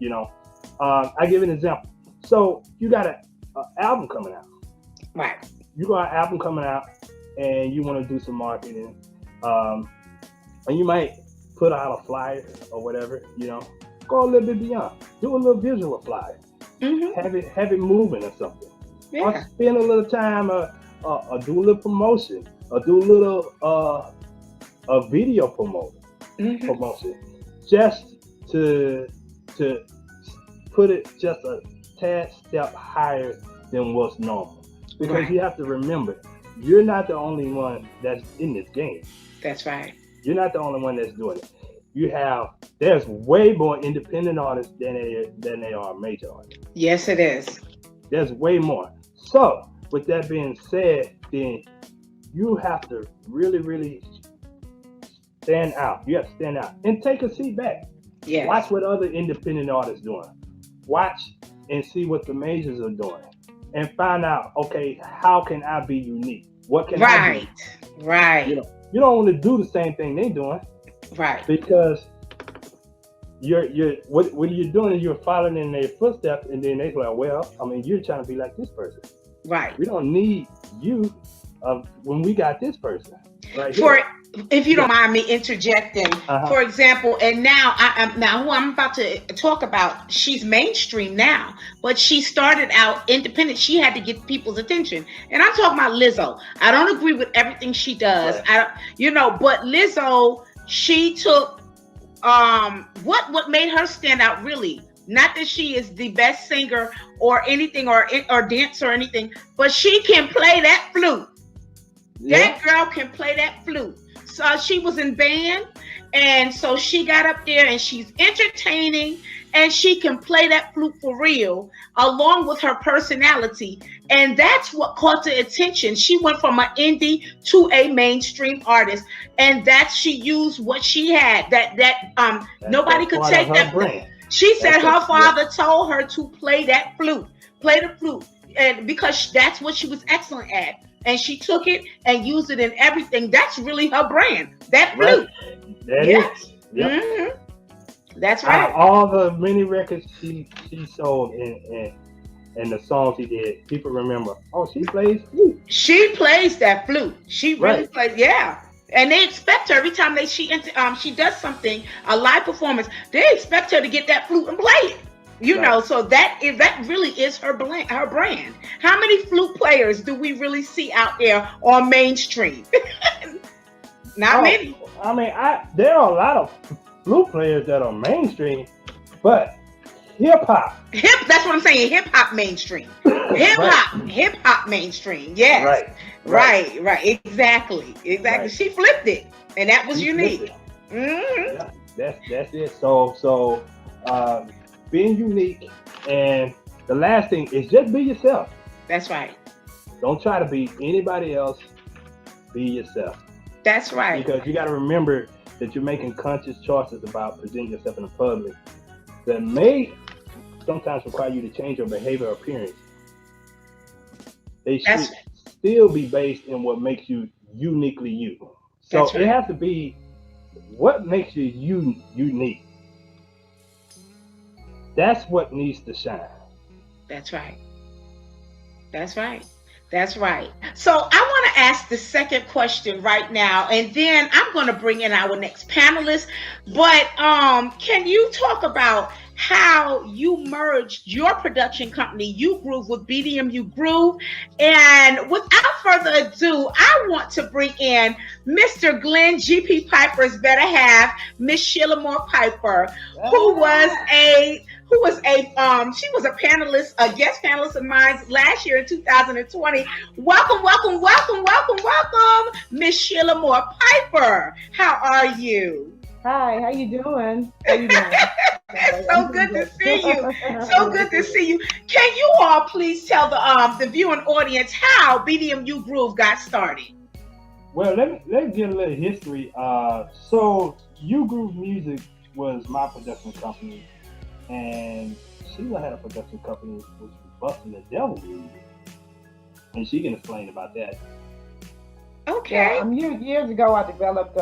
I give an example. So you got an album coming out. Right. You got an album coming out and you want to do some marketing. And you might put out a flyer or whatever, go a little bit beyond. Do a little visual flyer. Mm-hmm. Have it moving or something. Yeah. Or spend a little time do a little promotion, or do a little a video promotion, just to put it just a tad step higher than what's normal. Because you have to remember, you're not the only one that's in this game. That's right. You're not the only one that's doing it. There's way more independent artists than they are major artists. Yes, it is. There's way more. So, with that being said, then you have to really, really stand out. You have to stand out and take a seat back. Yes. Watch what other independent artists doing. Watch and see what the majors are doing, and find out, okay, how can I be unique? What can I do? Right. You don't want to do the same thing they're doing. Right. Because what you're doing is you're following in their footsteps, and then they're like, well, I mean, you're trying to be like this person. Right. We don't need you when we got this person. Right. If you don't mind me interjecting, for example, and now who I'm about to talk about, she's mainstream now, but she started out independent. She had to get people's attention, and I'm talking about Lizzo. I don't agree with everything she does. Right. But Lizzo, she took what made her stand out really. Not that she is the best singer or anything or dancer or anything, but she can play that flute. Yeah. That girl can play that flute. So she was in band, and so she got up there and she's entertaining, and she can play that flute for real, along with her personality. And that's what caught the attention. She went from an indie to a mainstream artist, and she used what she had. That nobody could take that flute. She said her father told her to play that flute, play the flute, and because that's what she was excellent at. And she took it and used it in everything. That's really her brand. That flute. Right. That is. Yep. Mm-hmm. That's right. All the many records she sold and the songs she did, people remember, oh, she plays flute. She plays that flute. She really plays, yeah. And they expect her every time she does something, a live performance, they expect her to get that flute and play it. So that really is her brand. How many flute players do we really see out there on mainstream? Not many. I mean, there are a lot of flute players that are mainstream, but hip hop. That's what I'm saying. Hip hop mainstream. Hip hop mainstream. Yes. Right. Exactly. Right. She flipped it, and that was unique. Mm-hmm. Yeah, that's it. So. Being unique, and the last thing is just be yourself. That's right. Don't try to be anybody else. Be yourself. That's right. Because you got to remember that you're making conscious choices about presenting yourself in the public that may sometimes require you to change your behavior or appearance. They should still be based in what makes you uniquely you. So it has to be what makes you unique. That's what needs to shine. That's right. So I want to ask the second question right now, and then I'm going to bring in our next panelist. But can you talk about how you merged your production company, U Groove, with BDM U Groove? And without further ado, I want to bring in Mr. Glenn GP Piper's better half, Miss Sheila Moore Piper, who was a panelist, a guest panelist of mine last year in 2020. Welcome, Miss Sheila Moore Piper. How are you? Hi, how you doing? So good to see you. Can you all please tell the viewing audience how BDM U Groove got started? Well, let me get a little history. So U Groove Music was my production company, and Sheila had a production company which was Busting the Devil Music, and she can explain about that. Okay. Years ago, I developed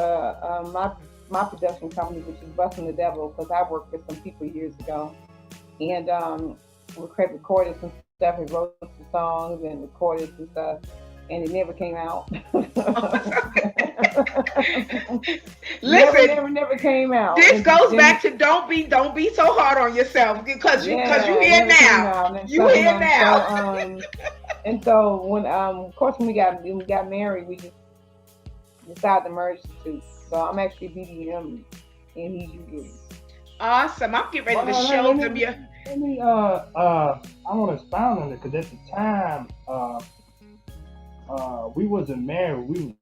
my production company, which is Busting the Devil, because I worked with some people years ago, and recorded some stuff and wrote some songs and recorded some stuff, and it never came out. Listen, never came out. This goes back to don't be so hard on yourself, because you here now. You here now. And so when of course when we got married, we just decided to merge the two. So I'm actually BDM and he's you. Awesome. I'm getting ready to Well, show them your. let me, I want to expound on it because at the time, we wasn't married. We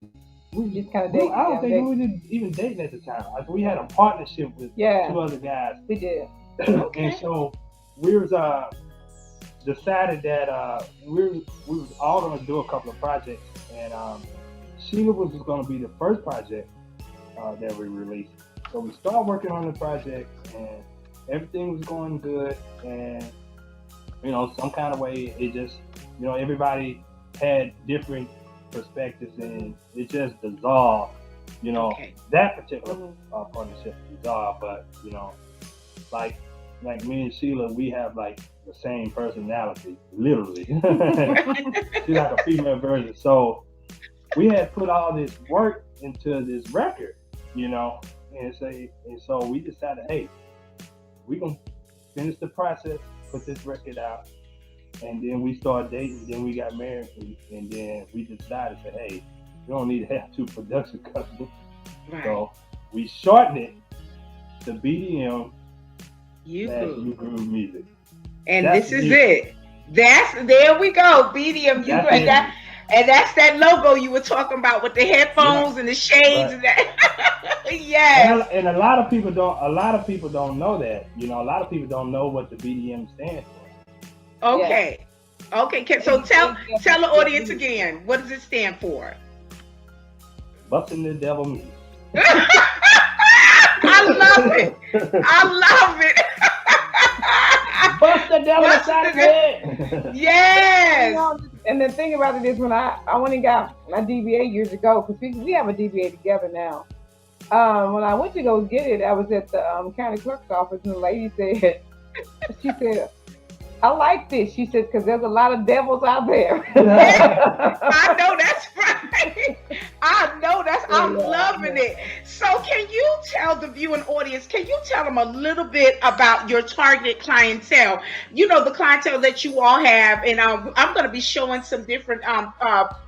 Just kind of well, dated. I don't think we was even dating at the time. Like, we had a partnership with two other guys. We did. Okay. And so we was decided that we was all gonna do a couple of projects, and Sheila was gonna be the first project that we released. So we started working on the project, and everything was going good. And some kind of way, it just everybody had different perspectives, and it just dissolved. Okay. That particular partnership dissolved, but like me and Sheila, we have like the same personality, literally. She's like a female version. So we had put all this work into this record, and so we decided, hey, we're gonna finish the process, put this record out, and then we started dating, then we got married, and then we decided that, hey, we don't need to have two production companies. Right. So we shortened it to BDM You Groove Music. And this is it. There we go. BDM You Groove. And that's that logo you were talking about with the headphones and the shades and that. Yes. And a lot of people don't know that. A lot of people don't know what the BDM stands for. Okay. Yeah. Okay. So tell the audience again. What does it stand for? Busting the devil music. I love it. Bust the devil aside of it. Yes. And the thing about it is, when I went and got my DBA years ago, because we have a DBA together now. When I went to go get it, I was at the county clerk's office, and the lady said, she said, I like this. She said, because there's a lot of devils out there. I know that's right. I'm loving it. So can you tell the viewing audience, can you tell them a little bit about your target clientele? The clientele that you all have, and I'm going to be showing some different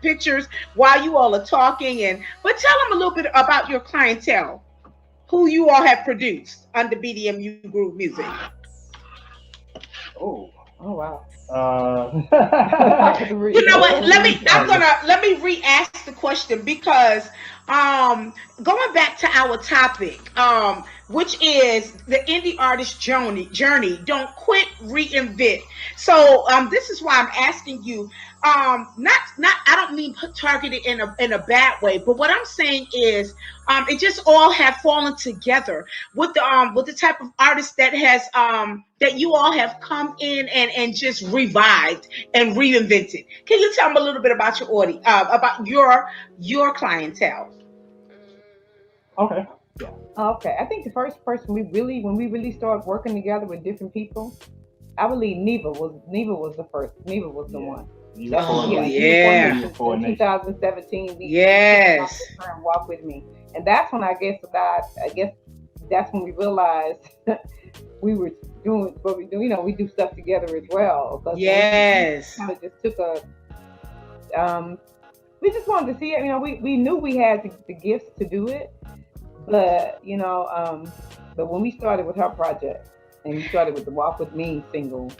pictures while you all are talking, but tell them a little bit about your clientele, who you all have produced under BDM You Groove Music. Oh wow. You know what? Let me re-ask the question, because going back to our topic, which is the indie artist journey. Don't quit, reinvent. So this is why I'm asking you. Not I don't mean targeted in a bad way, but what I'm saying is it just all have fallen together with the type of artist that has that you all have come in and just revived and reinvented. Can you tell me a little bit about your audience, about your clientele? Okay. Yeah. Okay. I think the first person when we really started working together with different people, I believe Neva was the first. Neva was the one. Yeah. 2017. Yes. Walk with me, and that's when I guess that's when we realized we were doing what we do. We do stuff together as well. Yes. We kind of just took we just wanted to see it. We knew we had the gifts to do it, but but when we started with her project and we started with the Walk With Me single,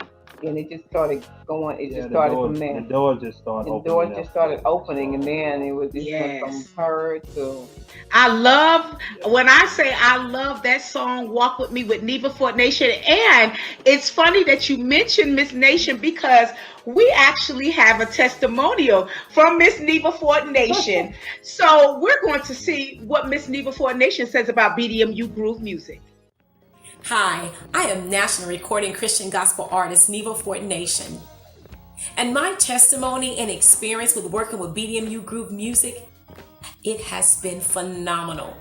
and it just started going. It just started from there. The doors just started opening, and then it was just went from her to. I love when I say I love that song "Walk With Me" with Nevafort Nation, and it's funny that you mentioned Miss Nation, because we actually have a testimonial from Miss Nevafort Nation. So we're going to see what Miss Nevafort Nation says about BDM You Groove Music. Hi, I am national recording Christian gospel artist Nevafort Nation. And my testimony and experience with working with BDM You Groove Music, it has been phenomenal.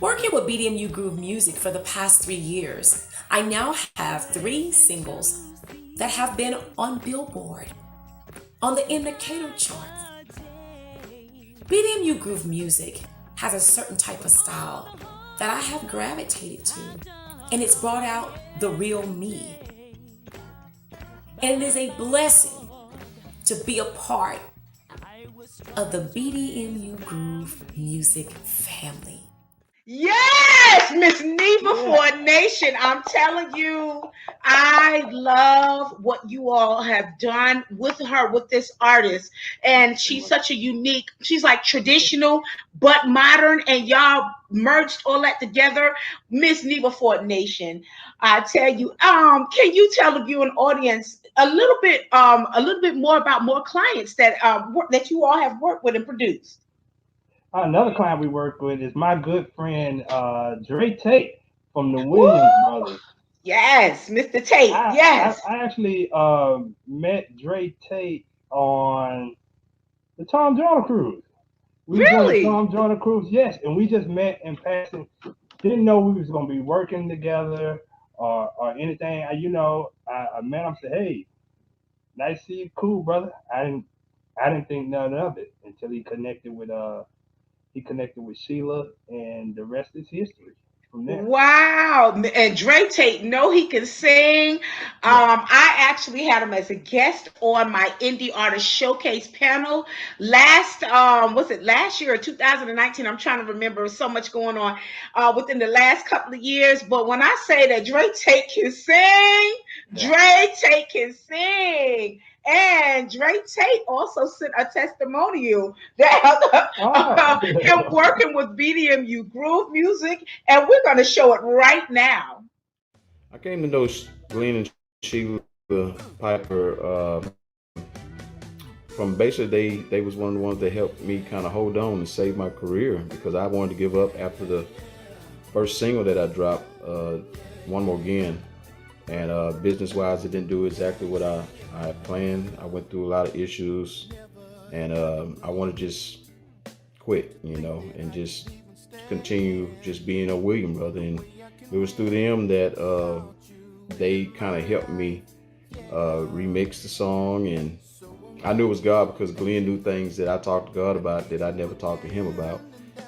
Working with BDM You Groove Music for the past 3 years, I now have 3 singles that have been on Billboard, on the indicator charts. BDM You Groove Music has a certain type of style that I have gravitated to, and it's brought out the real me. And it is a blessing to be a part of the BDMU Groove Music family. Yes, Miss Nevafort Nation. I'm telling you, I love what you all have done with her, with this artist. And she's such a unique, she's like traditional, but modern, and y'all merged all that together. Miss Nevafort Nation, I tell you, can you tell the viewing audience a little bit more about more clients that that you all have worked with and produced? Another client we work with is my good friend Dre Tate from the Woo! Williams Brothers. Yes, Mr. Tate. Yes. I actually met Dre Tate on the Tom Joyner cruise. We was on the Really? Tom Joyner cruise, yes, and we just met in passing. Didn't know we was gonna be working together or anything. I met him, said, "Hey, nice to see you, cool brother." I didn't think none of it until he connected with Sheila, and the rest is history from there. Wow. And Dre Tate, know he can sing. I actually had him as a guest on my Indie Artist Showcase panel was it last year or 2019? I'm trying to remember. So much going on within the last couple of years. But when I say that Dre Tate can sing, Dre Tate can sing. And Dre Tate also sent a testimonial that him working with BDMU Groove Music, and we're going to show it right now. I came to know Glenn and Sheila Piper from basically they was one of the ones that helped me kind of hold on and save my career, because I wanted to give up after the first single that I dropped, One More Again. And business-wise, it didn't do exactly what I had planned. I went through a lot of issues, and I wanted to just quit, and just continue just being a William brother. And it was through them that they kind of helped me remix the song. And I knew it was God, because Glenn knew things that I talked to God about that I never talked to him about.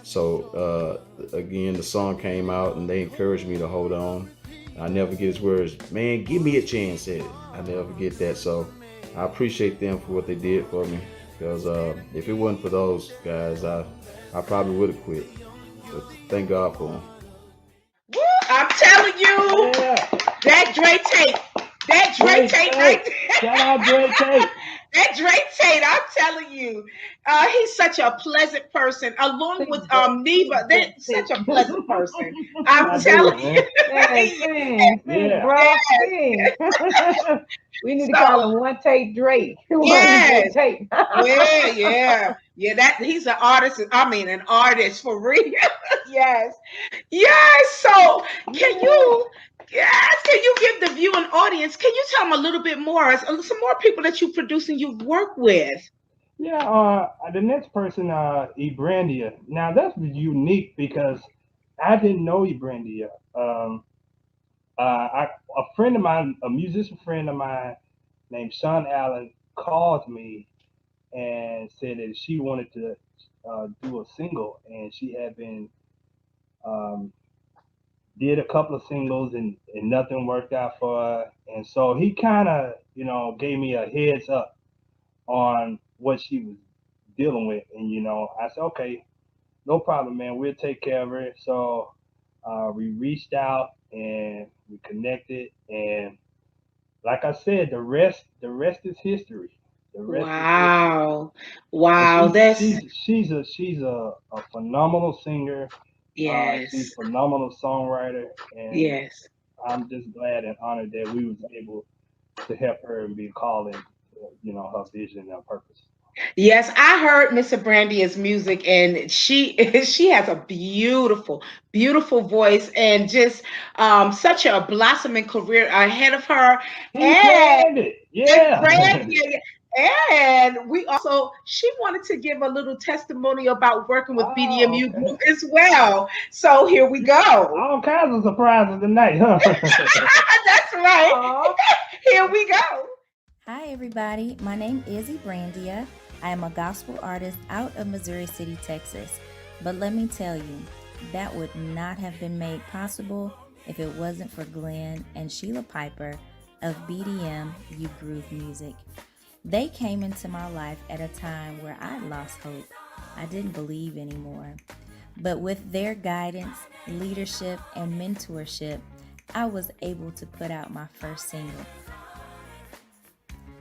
So again, the song came out, and they encouraged me to hold on. I never get his words, "Man, give me a chance at it." I never get that. So I appreciate them for what they did for me, because if it wasn't for those guys, I probably would have quit. But thank God for them. Woo, I'm telling you, that Dre Tate right there. Shout out Dre Tate. That Dre Tate, I'm telling you, he's such a pleasant person. Along with Neva, they're such a pleasant person. I'm telling you. We need to call him One Tate Drake. Yes. Yeah. That he's an artist. I mean, an artist for real. Yes. So can you give the viewing audience, can you tell them a little bit more, some more people that you produce and you've worked with? Yeah, the next person, Ebrandia. Now that's unique because I didn't know Ebrandia. A friend of mine, a musician friend of mine named Sean Allen, called me and said that she wanted to do a single, and she had been did a couple of singles, and nothing worked out for her. And so he kind of, gave me a heads up on what she was dealing with. And, I said, okay, no problem, man. We'll take care of it. So we reached out and we connected. And like I said, the rest is history. Wow. She's a phenomenal singer. Yes. She's a phenomenal songwriter, and yes, I'm just glad and honored that we was able to help her and be calling, her vision and her purpose. Yes, I heard Miss Ebrandia's music, and she has a beautiful voice, and just such a blossoming career ahead of her. And she wanted to give a little testimony about working with BDMU Group as well. So here we go. All kinds of surprises tonight, huh? That's right. Here we go. Hi, everybody. My name is Ebrandia. I am a gospel artist out of Missouri City, Texas. But let me tell you, that would not have been made possible if it wasn't for Glenn and Sheila Piper of BDM Groove Music. They came into my life at a time where I lost hope. I didn't believe anymore. But with their guidance, leadership, and mentorship, I was able to put out my first single.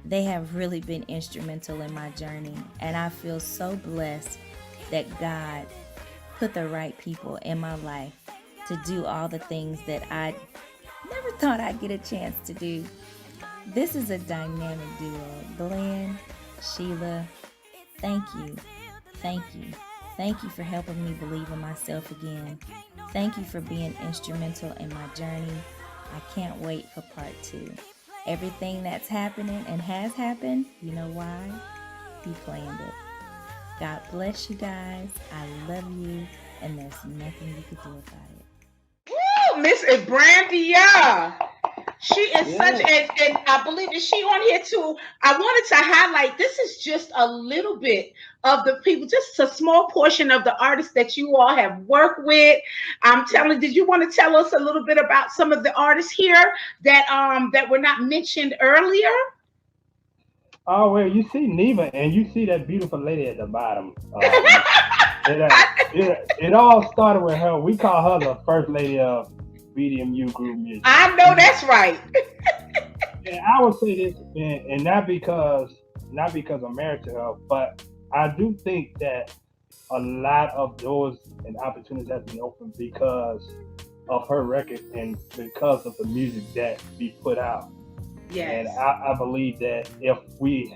They have really been instrumental in my journey, and I feel so blessed that God put the right people in my life to do all the things that I never thought I'd get a chance to do. This is a dynamic duo. Glenn, Sheila, thank you. Thank you. Thank you for helping me believe in myself again. Thank you for being instrumental in my journey. I can't wait for part 2. Everything that's happening and has happened, you know why? He planned it. God bless you guys. I love you, and there's nothing you can do about it. Woo, Miss Brandia. She is such, and I believe that she on here too. I wanted to highlight, this is just a little bit of the people, just a small portion of the artists that you all have worked with. I'm telling, did you want to tell us a little bit about some of the artists here that were not mentioned earlier? Oh, well, you see Neva, and you see that beautiful lady at the bottom. It all started with her. We call her the first lady of BDMU group music. I know that's right. And I would say this, and not because I'm married to her, but I do think that a lot of doors and opportunities have been opened because of her record and because of the music that we put out. Yes. And I believe that if we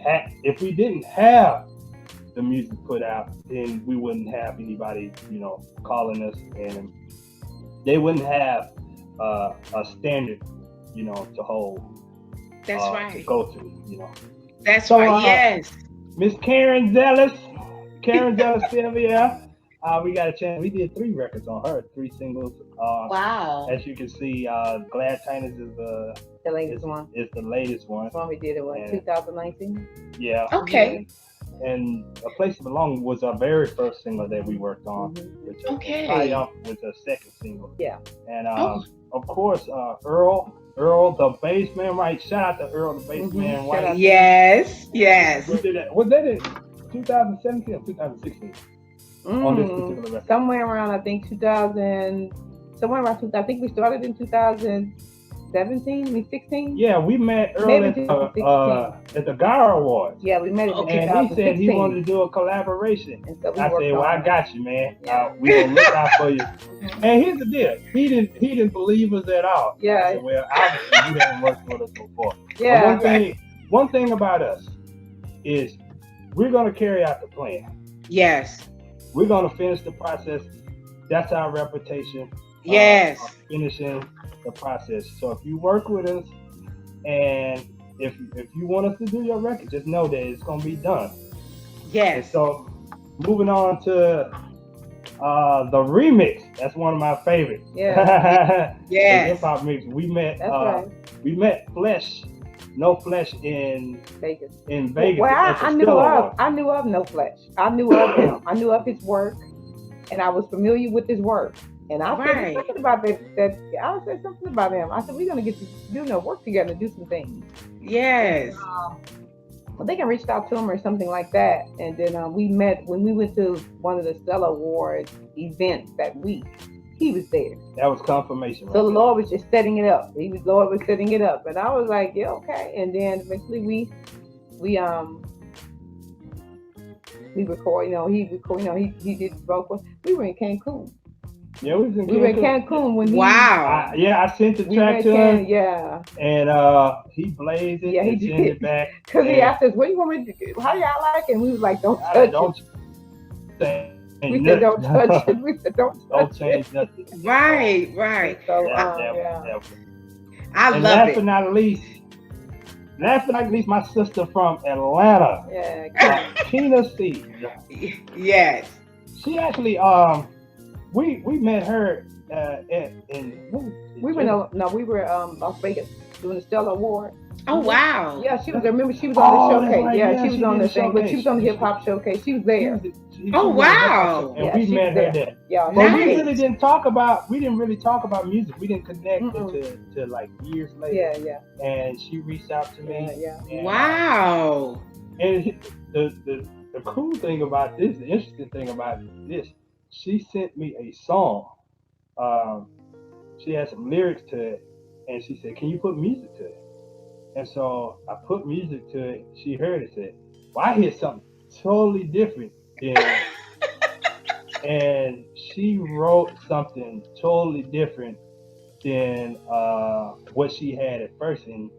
didn't have the music put out, then we wouldn't have anybody, calling us, and they wouldn't have a standard, to hold. That's right. To go to, That's right. Yes. Miss Karen Zealous Sylvia. We got a chance. We did 3 records on her, 3 singles. Wow. As you can see, Glad Tidings is the latest one. It's the latest one. That's one we did in 2019. Yeah. Okay. And A Place to Belong was our very first single that we worked on. Which Triumph was a second single. Yeah. And of course, Earl the bass man, right? Shout out to Earl the bass man, right? Yes. We did that. Was that in 2017 or 2016? On this particular record? Somewhere around, I think 2000. I think we started in 2017, 16. Yeah, we met Earl at the Gara Awards. Yeah, we met in 2016. And he said he wanted to do a collaboration. And so I said, well, I got you, man. We gonna look out for you. And here's the deal. He didn't believe us at all. Yeah. I said, well, obviously you haven't worked with us before. Yeah. But one thing about us is we're gonna carry out the plan. Yes. We're gonna finish the process. That's our reputation. Yes. Finishing the process. So if you work with us, and if you want us to do your record, just know that it's gonna be done. Yes. And so moving on to the remix. That's one of my favorites. Yeah. Yes. Hip hop mix. We met. That's right. We met No Flesh in Vegas. Well, I knew of No Flesh. I knew of him. I knew of his work, and I was familiar with his work. And I said something about that. I said something about him. I said we're gonna get to do work together and do some things. Yes. I think I reached out to him or something like that, and then we met when we went to one of the Stella Awards events that week. He was there. That was confirmation. So the Lord was just setting it up. Lord was setting it up, and I was like, yeah, okay. And then eventually we record. He did vocals. We were in Cancun. Yeah, we was in Cancun. We were in Cancun when he. Wow. I sent the track to him. Yeah. And he blazed it. Yeah, he and did. Sent it back. Because he asked us, "What do you want me to do? How y'all like it?" And we was like, "Don't touch it." We said, "Don't touch it." We said, "Don't change nothing." Right. So I love last it. but not least, my sister from Atlanta. Yeah. Tina C. Yes. She actually we met her we were Las Vegas doing the Stella Award. Oh wow. Yeah, she was there. Remember, she was on the showcase. Right. Yeah, she was on the thing, but she was on the hip hop showcase. She was there. Oh wow. And we met her there. Yeah, but nice. we didn't really talk about music. We didn't connect until like years later. Yeah. And she reached out to me. Yeah. And, Wow. And the cool thing about this, the interesting thing about this, she sent me a song. Um, she had some lyrics to it, and she said, "Can you put music to it?" And so I put music to it. She heard it, said, "Well, I hear something totally different." And she wrote something totally different than what she had at first, and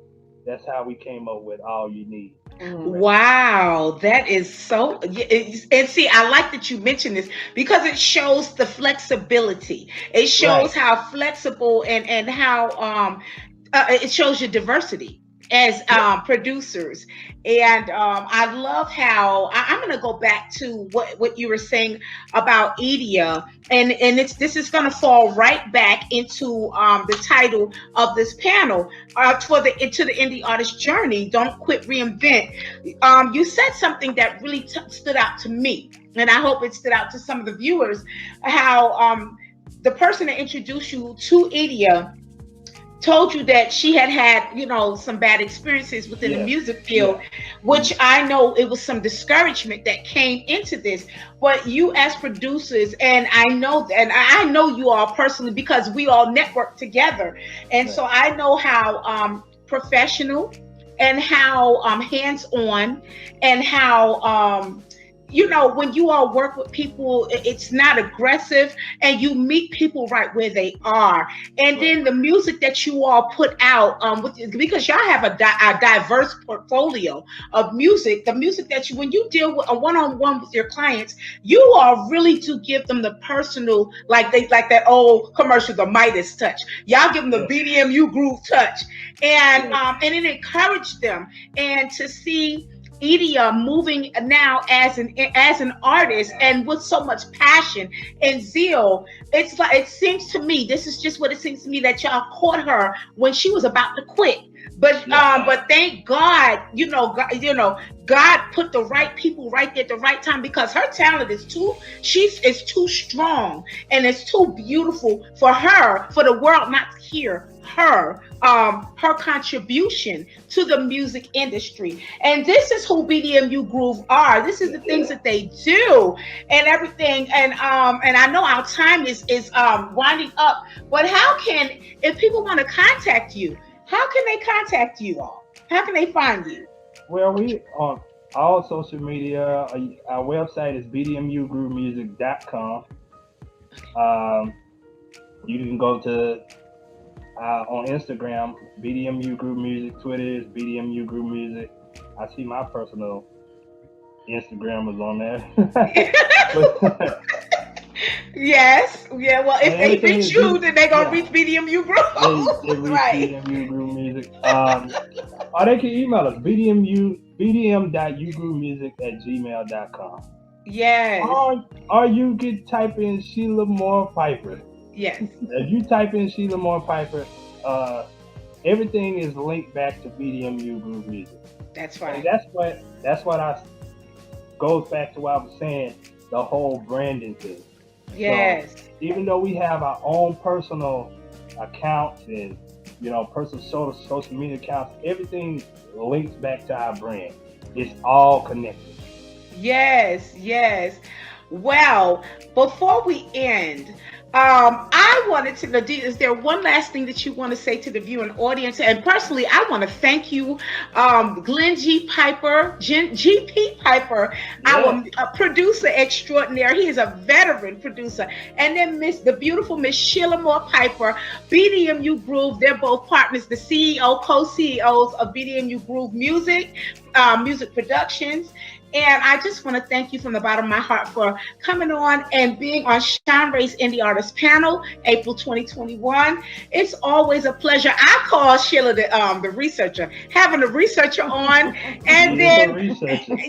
that's how we came up with "All You Need." Wow, that is so. And see, I like that you mentioned this because it shows the flexibility. It shows Right. how flexible and how it shows your diversity as producers. And I love how I'm going to go back to what you were saying about Edia, and this is going to fall right back into the title of this panel for the into the indie artist journey. Don't quit, reinvent. You said something that really stood out to me, and I hope it stood out to some of the viewers. How the person that introduced you to Edia told you that she had some bad experiences within the music field, which I know it was some discouragement that came into this. But you as producers, and I know you all personally because we all network together, and so I know how professional and how hands-on and how when you all work with people, it's not aggressive, and you meet people right where they are. And then the music that you all put out, because y'all have a diverse portfolio of music, the music that when you deal with a one-on-one with your clients, you all really do give them the personal, like that old commercial, the Midas touch. Y'all give them the BDMU groove touch, and it encouraged them. And to see Edia moving now as an artist and with so much passion and zeal, it's like, it seems to me, this is just what it seems to me, that y'all caught her when she was about to quit. But thank God, God put the right people right there at the right time, because her talent is too strong, and it's too beautiful for the world not to hear her contribution to the music industry. And this is who BDMU Groove are. This is the things that they do and everything. And I know our time is winding up, but if people want to contact you, how can they contact you all? How can they find you? Well, we on all social media. Our website is bdmugroovemusic.com. You can go to on Instagram, BDMU Groove Music. Twitter is BDMU Groove Music. I see my personal Instagram is on there. Yes. Yeah. Well, if they reach you, then they're gonna reach BDMU Groove. They reach BDMU Groove Music. Or they can email us bdm.ugroovemusic@gmail.com. Yes. Or you can type in Sheila Moore Piper. Yes. If you type in Sheila Moore Piper, everything is linked back to BDMU Groove Music. That's right. And that's what I goes back to what I was saying, the whole branding thing. Yes. So, even though we have our own personal accounts and personal social media accounts, everything links back to our brand. It's all connected. Yes. Well, before we end, I wanted to know, is there one last thing that you want to say to the viewing audience? And personally, I want to thank you, Glenn G. Piper, GP Piper, our producer extraordinaire. He is a veteran producer. And then the beautiful Miss Sheila Moore Piper, BDMU Groove. They're both partners, the CEO, co-CEOs of BDMU Groove Music Productions. And I just want to thank you from the bottom of my heart for coming on and being on Shanrae's Indie Artist Panel, April 2021. It's always a pleasure. I call Sheila the researcher, having a researcher on, and then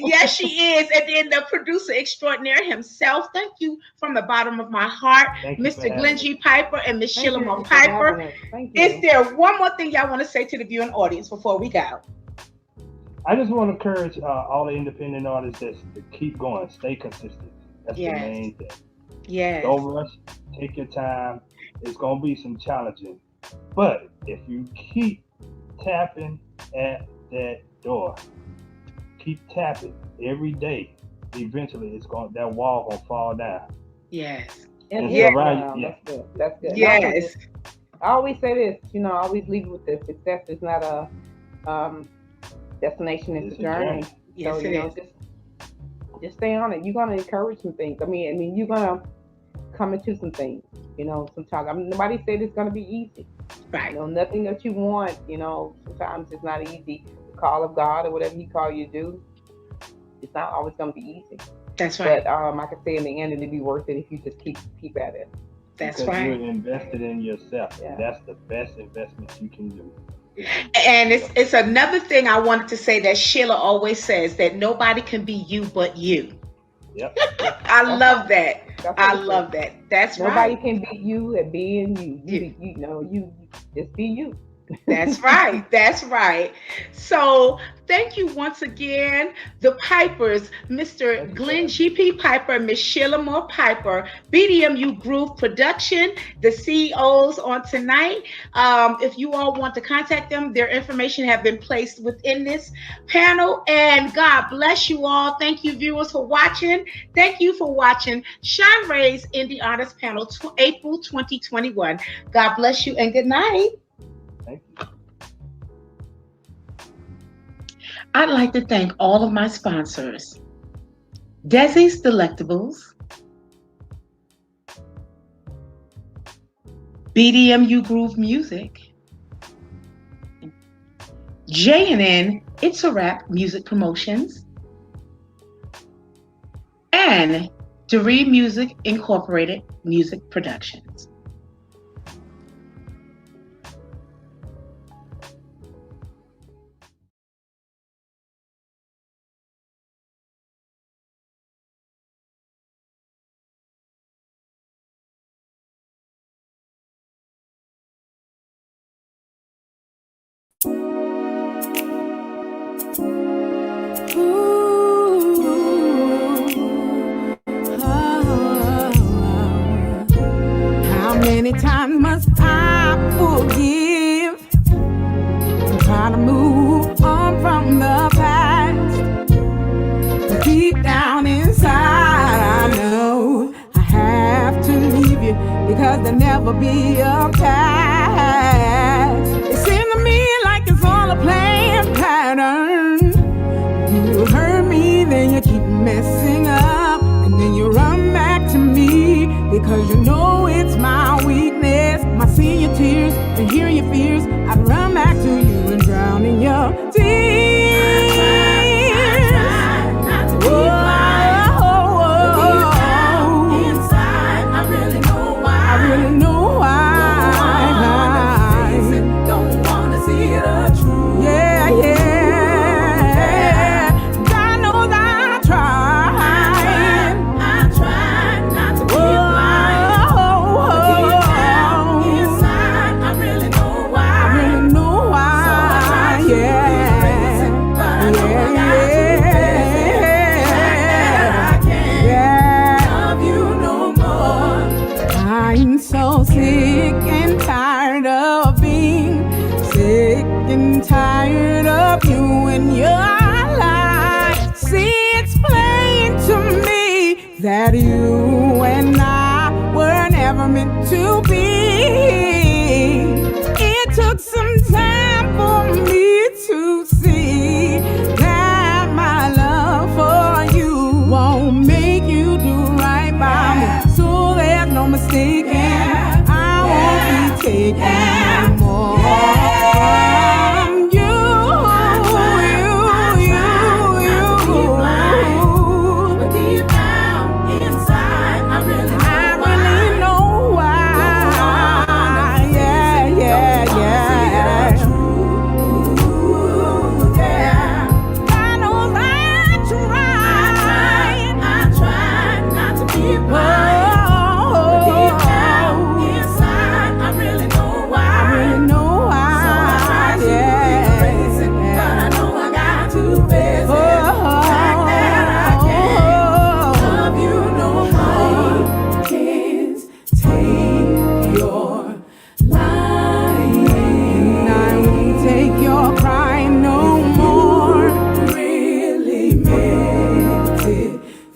yes, she is, and then the producer extraordinaire himself. Thank you from the bottom of my heart, Mr. Glenn G. Piper and Miss Sheila Moore Piper. Is there one more thing y'all want to say to the viewing audience before we go? I just want to encourage all the independent artists to keep going, stay consistent. That's the main thing. Yes. Don't rush, take your time. It's going to be some challenging. But if you keep tapping at that door, keep tapping every day, eventually that wall gonna fall down. Yes. And yeah, surround, that's good. That's good. Yes. I always say this, I always leave it with this. Success is not a destination, it's a journey. Yes, so, it is. Just stay on it. You're going to encourage some things. I mean, you're going to come into some things, sometimes. Nobody said it's going to be easy. Right. Nothing that you want, sometimes it's not easy. The call of God or whatever he called you to do, it's not always going to be easy. That's right. But I can say in the end, it'll be worth it if you just keep at it. That's because right. You're invested in yourself. Yeah. That's the best investment you can do. And it's another thing I wanted to say that Sheila always says, that nobody can be you but you. Yep. I love that. I love that. That's Nobody right. can beat you at being you. You just be you. That's right. That's right. So thank you once again, the Pipers, Mr. Glenn G.P. Piper, Miss Sheila Moore Piper, BDMU Groove Production, the CEOs on tonight. If you all want to contact them, their information have been placed within this panel. And God bless you all. Thank you, viewers, for watching. Thank you for watching Shanrae's Indie Artist Panel, April 2021. God bless you and good night. Thank you. I'd like to thank all of my sponsors: Desi's Delectables, BDMU Groove Music, J&N It's a Rap Music Promotions, and Doree Music Incorporated Music Productions. How many times must I forgive and try to move on from the past? But deep down inside, I know I have to leave you because there'll never be a past. It seems to me like it's all a planned pattern. You hurt me, then you keep messing up, and then you run back to me because you know it's my weakness. I see your tears and hear your fears. I'd run back to you and drown in your tears. Not to be blind, but deep down inside, I really know why. I really know why. Don't wanna see the truth. Yeah, yeah. God knows I tried. I tried not to be blind. Deep down inside, I really know why. I really know why. So yeah. But I know I got to face it. I can't love you no more. I'm so sick and tired of being sick and tired of you and your lies. See, it's plain to me that you and I were never meant to be. It took some time for me to see that my love for you won't make you do right by me. So there's no mistaking, I won't be taking more from you. But deep down inside, I really know why. Yeah, yeah, yeah. God knows I tried not to be blind. But deep down inside, I really know why.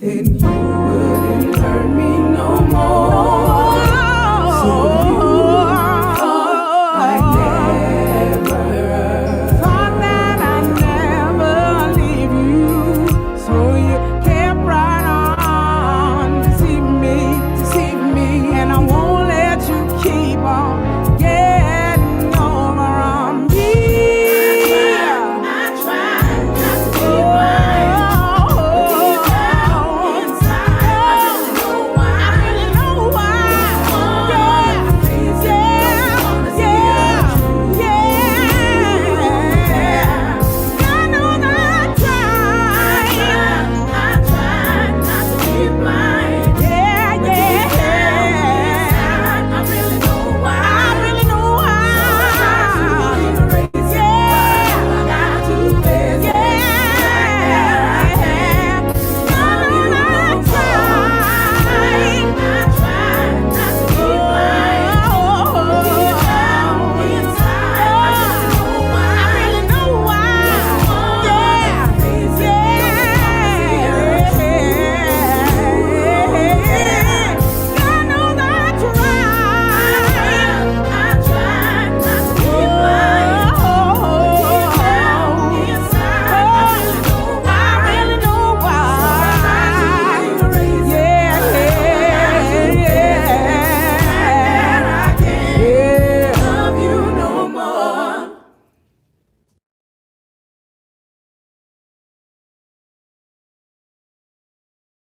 and you